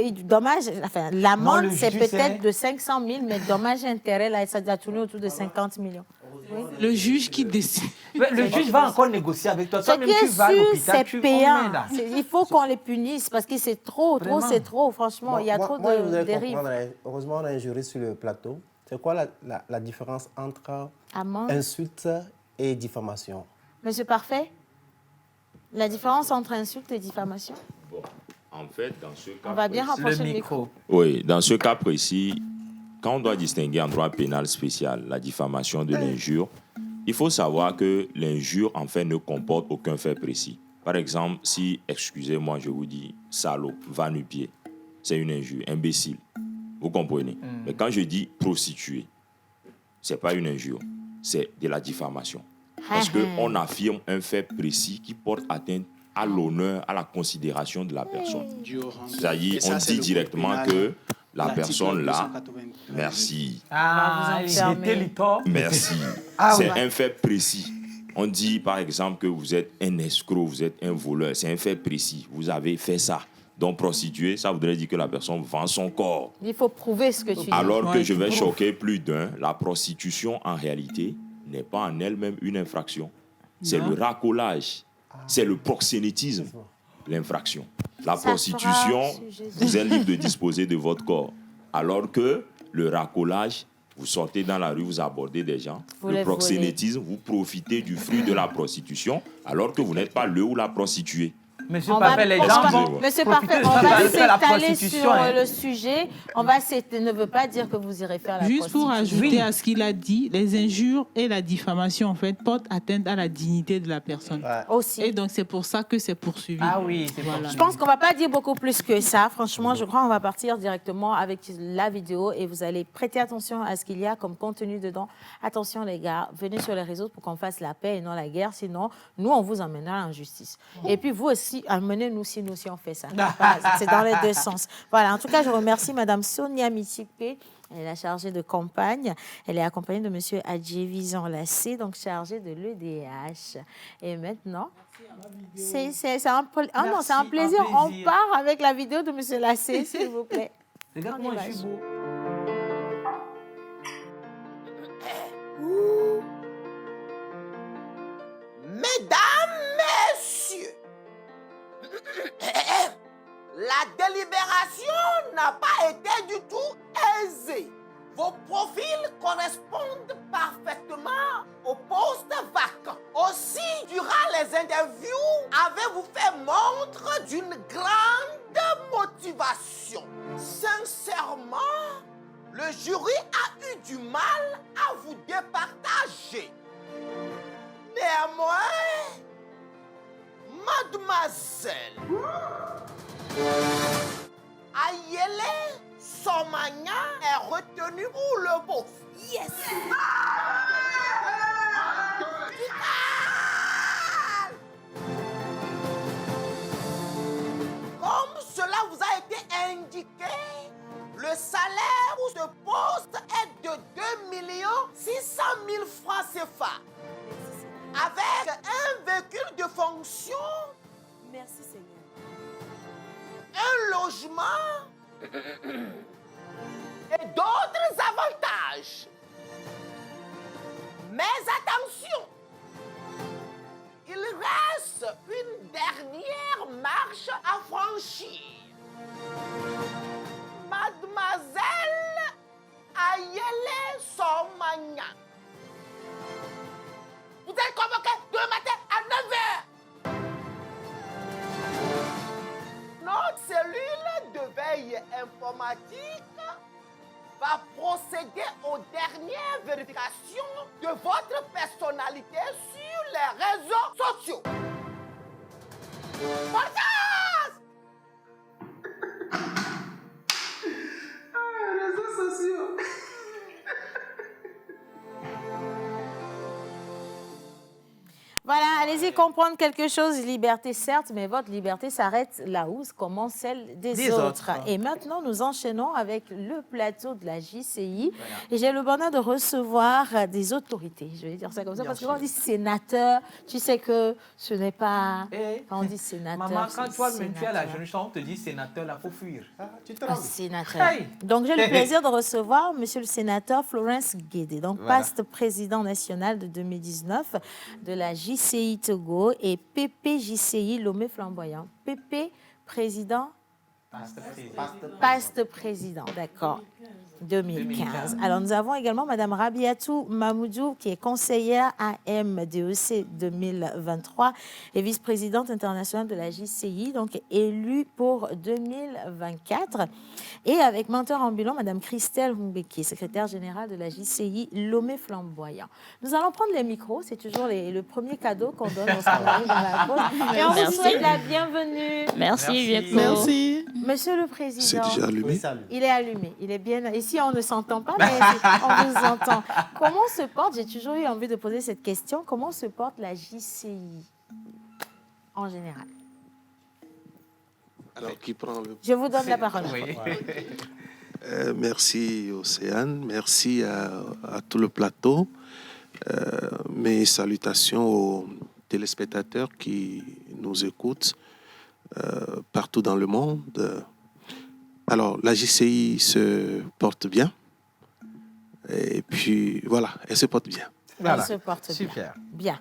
l'amende, c'est peut-être de 500 000, mais dommage et intérêt, là, ça doit tourner autour de 50 millions. Oui. Le juge qui décide. Le juge va encore négocier avec toi. Ce qui est sûr, c'est payant. Il faut qu'on les punisse parce que c'est trop, c'est trop. Franchement, il y a trop de dérives. Heureusement, on a un juriste sur le plateau. C'est quoi la différence entre insulte et diffamation? Monsieur Parfait, la différence entre insulte et diffamation? Bon, en fait, dans ce cas on va bien rapprocher le micro. Oui, dans ce cas précis, quand on doit distinguer en droit pénal spécial la diffamation de l'injure, il faut savoir que l'injure, en fait, ne comporte aucun fait précis. Par exemple, si, excusez-moi, je vous dis salaud, va nu pied, c'est une injure, imbécile. Vous comprenez? Mais quand je dis prostituée, ce n'est pas une injure, c'est de la diffamation. Parce qu'on affirme un fait précis qui porte atteinte à l'honneur, à la considération de la personne. C'est-à-dire, on dit directement que la personne là, merci. Merci. C'est un fait précis. On dit par exemple que vous êtes un escroc, vous êtes un voleur. C'est un fait précis. Vous avez fait ça. Donc prostituée, ça voudrait dire que la personne vend son corps. Il faut prouver ce que tu dis. Alors que je vais choquer plus d'un, la prostitution en réalité n'est pas en elle-même une infraction. C'est le racolage. C'est le proxénétisme, l'infraction. La prostitution, vous êtes libre de disposer de votre corps. Alors que le racolage, vous sortez dans la rue, vous abordez des gens. Le proxénétisme, vous profitez du fruit de la prostitution, alors que vous n'êtes pas le ou la prostituée. Monsieur Parfait, les gens Monsieur Parfait, on va s'étaler sur le sujet. Ne veut pas dire que vous irez faire la prostitution. Juste pour ajouter à ce qu'il a dit, les injures et la diffamation, en fait, portent atteinte à la dignité de la personne. Aussi. Et donc, c'est pour ça que c'est poursuivi. Ah oui, c'est voilà. Je pense qu'on ne va pas dire beaucoup plus que ça. Franchement, je crois qu'on va partir directement avec la vidéo et vous allez prêter attention à ce qu'il y a comme contenu dedans. Attention, les gars, venez sur les réseaux pour qu'on fasse la paix et non la guerre. Sinon, nous, on vous emmènera en justice. Et puis, vous aussi, amenez-nous si nous aussi on fait ça. C'est dans les deux sens. Voilà, en tout cas, je remercie Madame Sonia Mitipé. Elle est la chargée de campagne. Elle est accompagnée de Monsieur Adjévisan Lassé, donc chargé de l'EDH. Et maintenant, c'est un plaisir. On part avec la vidéo de Monsieur Lassé, s'il vous plaît. Regarde-moi, je suis beau. Mesdames, messieurs, la délibération n'a pas été du tout aisée. Vos profils correspondent parfaitement au poste vacant. Aussi, durant les interviews, avez-vous fait montre d'une grande motivation. Sincèrement, le jury a eu du mal à vous départager. Néanmoins, Mademoiselle Ayele Somagna est retenue pour le poste. Yes! Comme cela vous a été indiqué, le salaire pour ce poste est de 2 600 000 francs CFA. Avec un véhicule de fonction. Merci Seigneur. Un logement et d'autres avantages. Mais attention, il reste une dernière marche à franchir. Mademoiselle Ayele Somagna. Vous êtes convoqué demain matin à 9h. Notre cellule de veille informatique va procéder aux dernières vérifications de votre personnalité sur les réseaux sociaux. Réseaux sociaux. Voilà, allez-y comprendre quelque chose. Liberté, certes, mais votre liberté s'arrête là où commence celle des autres. Et maintenant, nous enchaînons avec le plateau de la JCI. Voilà. Et j'ai le bonheur de recevoir des autorités. Je vais dire ça comme ça, parce que quand on dit sénateur, tu sais que ce n'est pas... Quand on dit sénateur, maman, quand toi, tu as la jeune chambre, on te dit sénateur, là, il faut fuir. Tu te sénateur. Hey. Donc, j'ai le plaisir de recevoir monsieur le sénateur Florence Guédé, donc past président national de 2019 de la JCI Togo et PP JCI Lomé Flamboyant. PP président. Past président, d'accord. 2015. Alors, nous avons également Mme Rabiatou Mamoudou, qui est conseillère AMDEC 2023 et vice-présidente internationale de la JCI, donc élue pour 2024. Et avec menteur ambulant, Mme Christelle Humbeki, secrétaire générale de la JCI Lomé Flamboyant. Nous allons prendre les micros. C'est toujours le premier cadeau qu'on donne lorsqu'on arrive dans la pause. Et on vous souhaite la bienvenue. Merci. Merci. Monsieur le Président. C'est déjà allumé. Il est allumé. Il est bien... Ici, on ne s'entend pas, mais on vous entend. Comment se porte, j'ai toujours eu envie de poser cette question, comment se porte la JCI en général? Alors, qui prend le... Je vous donne la parole. Oui. Merci Océane, merci à tout le plateau. Mes salutations aux téléspectateurs qui nous écoutent partout dans le monde. Alors, la JCI se porte bien. Et puis, voilà, elle se porte bien. Voilà. Elle se porte super. Bien.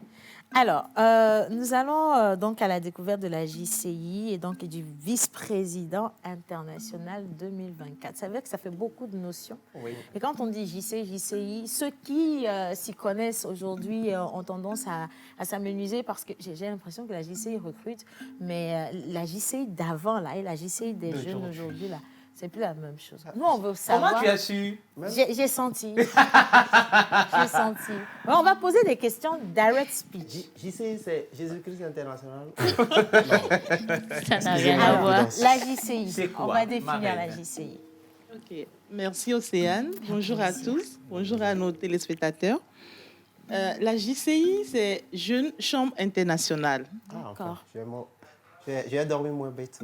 Alors, nous allons donc à la découverte de la JCI et donc du vice-président international 2024. Ça veut dire que ça fait beaucoup de notions. Oui. Et quand on dit JCI, ceux qui s'y connaissent aujourd'hui ont tendance à s'amenuiser parce que j'ai l'impression que la JCI recrute, mais la JCI d'avant là et la JCI des jeunes aujourd'hui là, c'est plus la même chose. Nous, on veut savoir. Comment tu as su? J'ai senti. J'ai senti. On va poser des questions direct speech. JCI, c'est Jésus-Christ International. Ça n'a rien à voir. La JCI. On va définir la JCI. Ok. Merci Océane. Bonjour à tous. Bonjour à nos téléspectateurs. La JCI, c'est Jeune Chambre Internationale. D'accord. J'ai dormi moins bête.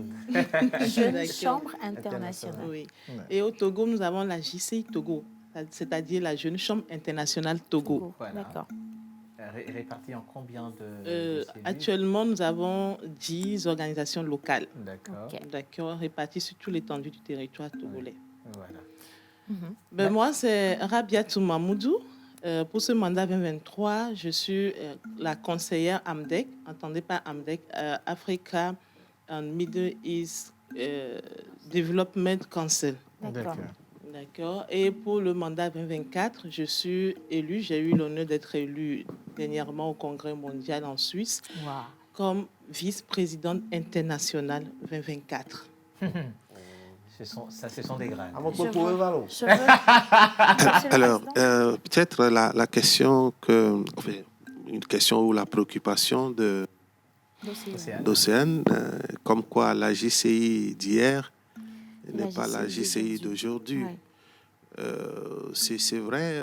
Jeune Chambre Internationale. Oui. Et au Togo, nous avons la JCI Togo, c'est-à-dire la Jeune Chambre Internationale Togo. Voilà. D'accord. Répartie en combien de actuellement, nous avons 10 organisations locales. D'accord. Okay. D'accord, réparties sur toute l'étendue du territoire togolais. Voilà. Ben, moi, c'est Rabiatou Mamoudou. Pour ce mandat 2023, je suis la conseillère AMDEC, entendez pas AMDEC, Africa and Middle East Development Council. D'accord. Et pour le mandat 2024, je suis élue, j'ai eu l'honneur d'être élue dernièrement au Congrès mondial en Suisse comme vice-présidente internationale 2024. Ce sont des grades. Alors, peut-être la question une question ou la préoccupation d'Océane, comme quoi la JCI d'hier n'est pas la JCI d'aujourd'hui. C'est vrai,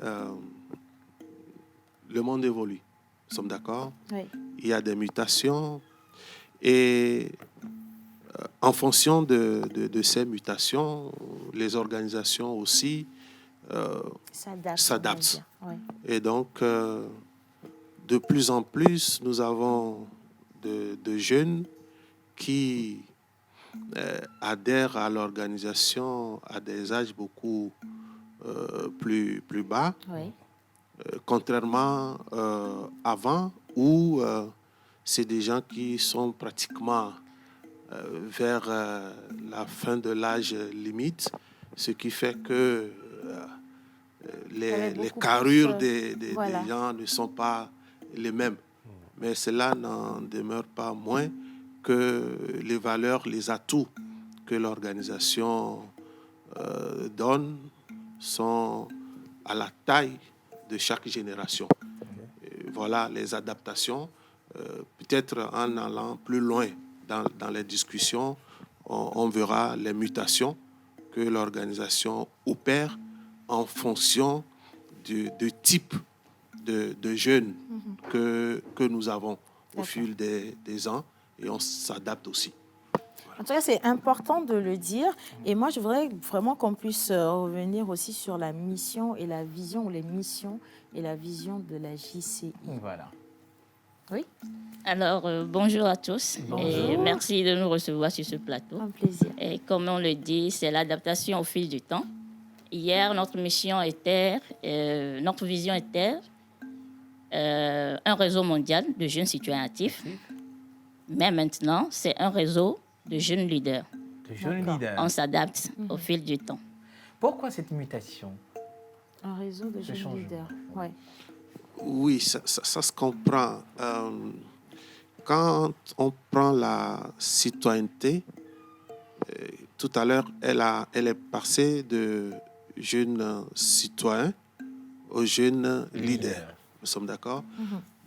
le monde évolue, nous sommes d'accord. Oui. Il y a des mutations et en fonction de ces mutations, les organisations aussi s'adaptent. Oui. Et donc, de plus en plus, nous avons de jeunes qui adhèrent à l'organisation à des âges beaucoup plus bas, oui. Contrairement avant où c'est des gens qui sont pratiquement vers la fin de l'âge limite, ce qui fait que les carrures des gens ne sont pas les mêmes. Mais cela n'en demeure pas moins que les valeurs, les atouts que l'organisation donne sont à la taille de chaque génération. Voilà les adaptations, peut-être en allant plus loin dans les discussions, on verra les mutations que l'organisation opère en fonction du type de jeunes que nous avons au fil des ans, et on s'adapte aussi. En tout cas, c'est important de le dire. Et moi, je voudrais vraiment qu'on puisse revenir aussi sur la mission et la vision, ou les missions et la vision de la JCI. Voilà. Oui. Alors, bonjour à tous. Bonjour. Et merci de nous recevoir sur ce plateau. Un plaisir. Et comme on le dit, c'est l'adaptation au fil du temps. Hier, notre mission était, notre vision était un réseau mondial de jeunes citoyens actifs. Mais maintenant, c'est un réseau de jeunes leaders. De jeunes leaders. On s'adapte au fil du temps. Pourquoi cette mutation? Un réseau de jeunes leaders, ouais. Oui, ça se comprend. Quand on prend la citoyenneté, tout à l'heure, elle est passée de jeunes citoyens aux jeunes leaders. Nous sommes d'accord?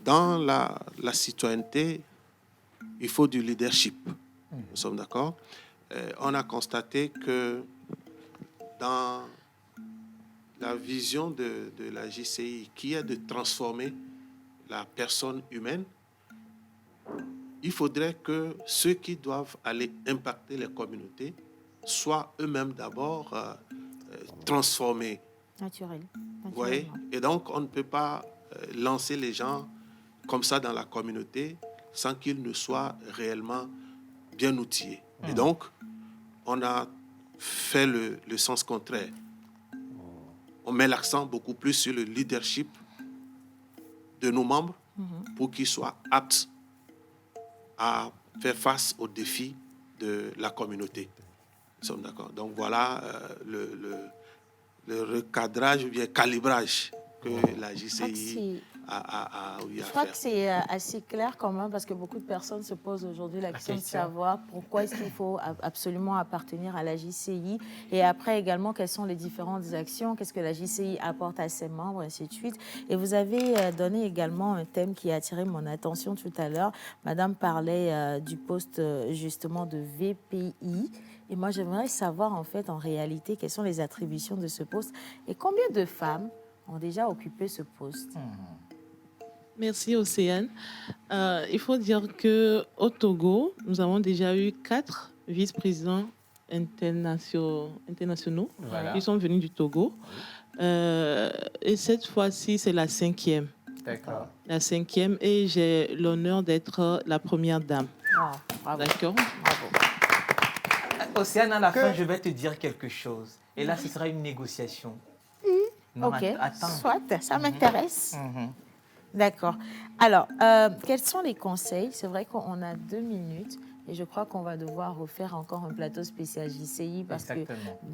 Dans la citoyenneté, il faut du leadership. Nous sommes d'accord? On a constaté que dans la vision de la JCI, qui est de transformer la personne humaine, il faudrait que ceux qui doivent aller impacter les communautés soient eux-mêmes d'abord transformés. Naturel. Vous voyez? Et donc, on ne peut pas lancer les gens comme ça dans la communauté sans qu'ils ne soient réellement bien outillés. Et donc, on a fait le sens contraire. On met l'accent beaucoup plus sur le leadership de nos membres pour qu'ils soient aptes à faire face aux défis de la communauté. Nous sommes d'accord. Donc voilà le recadrage ou bien calibrage que la JCI a eu à faire. Je crois que c'est assez clair quand même, parce que beaucoup de personnes se posent aujourd'hui la question de savoir pourquoi est-ce qu'il faut absolument appartenir à la JCI, et après également quelles sont les différentes actions, qu'est-ce que la JCI apporte à ses membres, ainsi de suite. Et vous avez donné également un thème qui a attiré mon attention tout à l'heure. Madame parlait du poste justement de VPI. Et moi, j'aimerais savoir en fait, en réalité, quelles sont les attributions de ce poste et combien de femmes ont déjà occupé ce poste. Merci, Océane. Il faut dire qu'au Togo, nous avons déjà eu 4 vice-présidents internationaux qui sont venus du Togo. Et cette fois-ci, c'est la 5e. D'accord. La 5e, et j'ai l'honneur d'être la première dame. Bravo. D'accord. Bravo. Océane, à la fin, je vais te dire quelque chose. Et là, ce sera une négociation. Non, ok, attends. soit, ça m'intéresse. D'accord. Alors, quels sont les conseils? C'est vrai qu'on a 2 minutes et je crois qu'on va devoir refaire encore un plateau spécial JCI parce que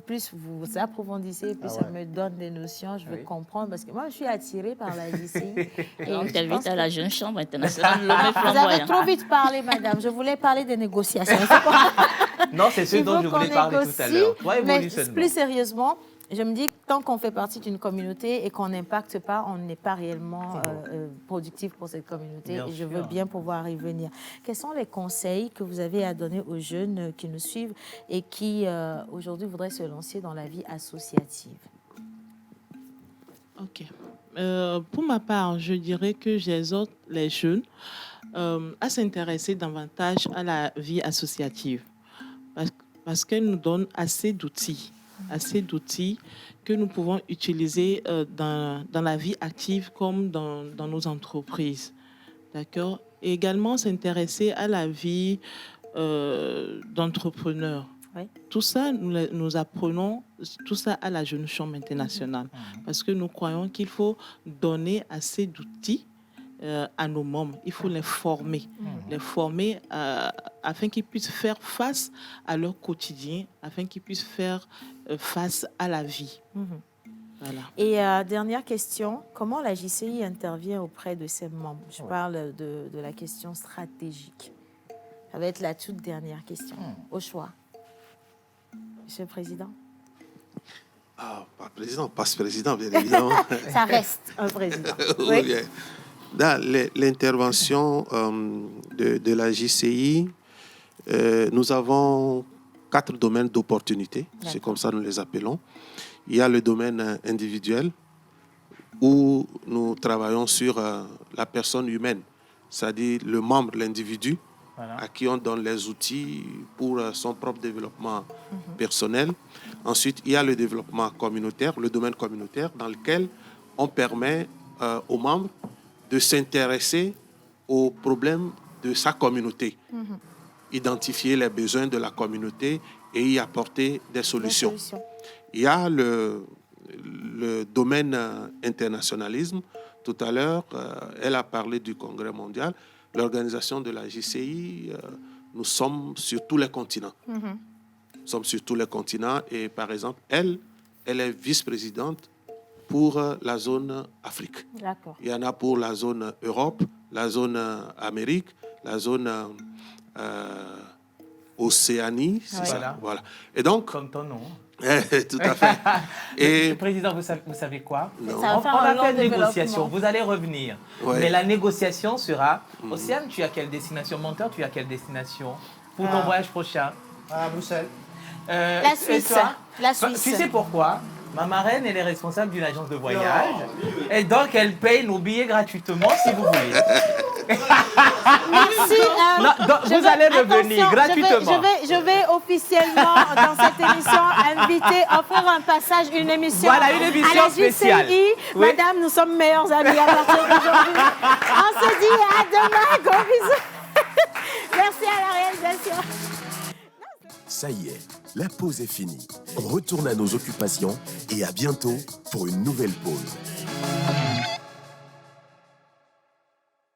plus vous approfondissez, plus ça me donne des notions, je veux comprendre, parce que moi, je suis attirée par la JCI. Et on t'invite à la Jeune Chambre internationale. Vous avez trop vite parlé, madame. Je voulais parler des négociations. Non, c'est ce dont je voulais parler tout à l'heure. Mais plus sérieusement, je me dis que tant qu'on fait partie d'une communauté et qu'on n'impacte pas, on n'est pas réellement productif pour cette communauté. Bien et je sûr. veux bien pouvoir y venir. Quels sont les conseils que vous avez à donner aux jeunes qui nous suivent et qui, aujourd'hui, voudraient se lancer dans la vie associative? OK. Pour ma part, je dirais que j'exhorte les jeunes à s'intéresser davantage à la vie associative parce qu'elle nous donne assez d'outils que nous pouvons utiliser dans la vie active comme dans nos entreprises. D'accord? Et également s'intéresser à la vie d'entrepreneur. Oui. Tout ça, nous apprenons tout ça à la Jeune Chambre internationale parce que nous croyons qu'il faut donner assez d'outils à nos membres. Il faut les former afin qu'ils puissent faire face à leur quotidien, afin qu'ils puissent faire face à la vie. Voilà. Et dernière question, comment la JCI intervient auprès de ses membres? Je parle de la question stratégique. Ça va être la toute dernière question. Au choix. Monsieur le Président. Ah, pas président, pas ce président, bien évidemment. Ça reste un président. Oui. Bien. Dans l'intervention de la JCI, Nous avons 4 domaines d'opportunité, c'est comme ça nous les appelons. Il y a le domaine individuel, où nous travaillons sur la personne humaine, c'est-à-dire le membre, l'individu, à qui on donne les outils pour son propre développement personnel. Ensuite, il y a le développement communautaire, le domaine communautaire, dans lequel on permet aux membres de s'intéresser aux problèmes de sa communauté, identifier les besoins de la communauté et y apporter des solutions. Il y a le domaine internationalisme. Tout à l'heure, elle a parlé du Congrès mondial. L'organisation de la JCI, nous sommes sur tous les continents. Nous sommes sur tous les continents et par exemple, elle est vice-présidente pour la zone Afrique. Il y en a pour la zone Europe, la zone Amérique, la zone Océanie. C'est ça. Voilà. Et donc, comme ton nom. Tout à fait. Et Président, vous savez quoi? Non. On va faire une négociation. Vous allez revenir. Mais la négociation sera... Océane, tu as quelle destination? Menteur, tu as quelle destination pour ton voyage prochain? À Bruxelles. La Suisse. La Suisse. Tu sais pourquoi? Ma marraine, elle est responsable d'une agence de voyage. Et donc, elle paye nos billets gratuitement, si vous voulez. Merci. Vous allez revenir gratuitement. Je vais officiellement, dans cette émission, offrir un passage, une émission. Voilà, une émission à la spéciale. JCI. Oui. Madame, nous sommes meilleurs amis à partir d'aujourd'hui. On se dit à demain. Gros bisous. Merci à la réalisation. Ça y est, la pause est finie. On retourne à nos occupations et à bientôt pour une nouvelle pause.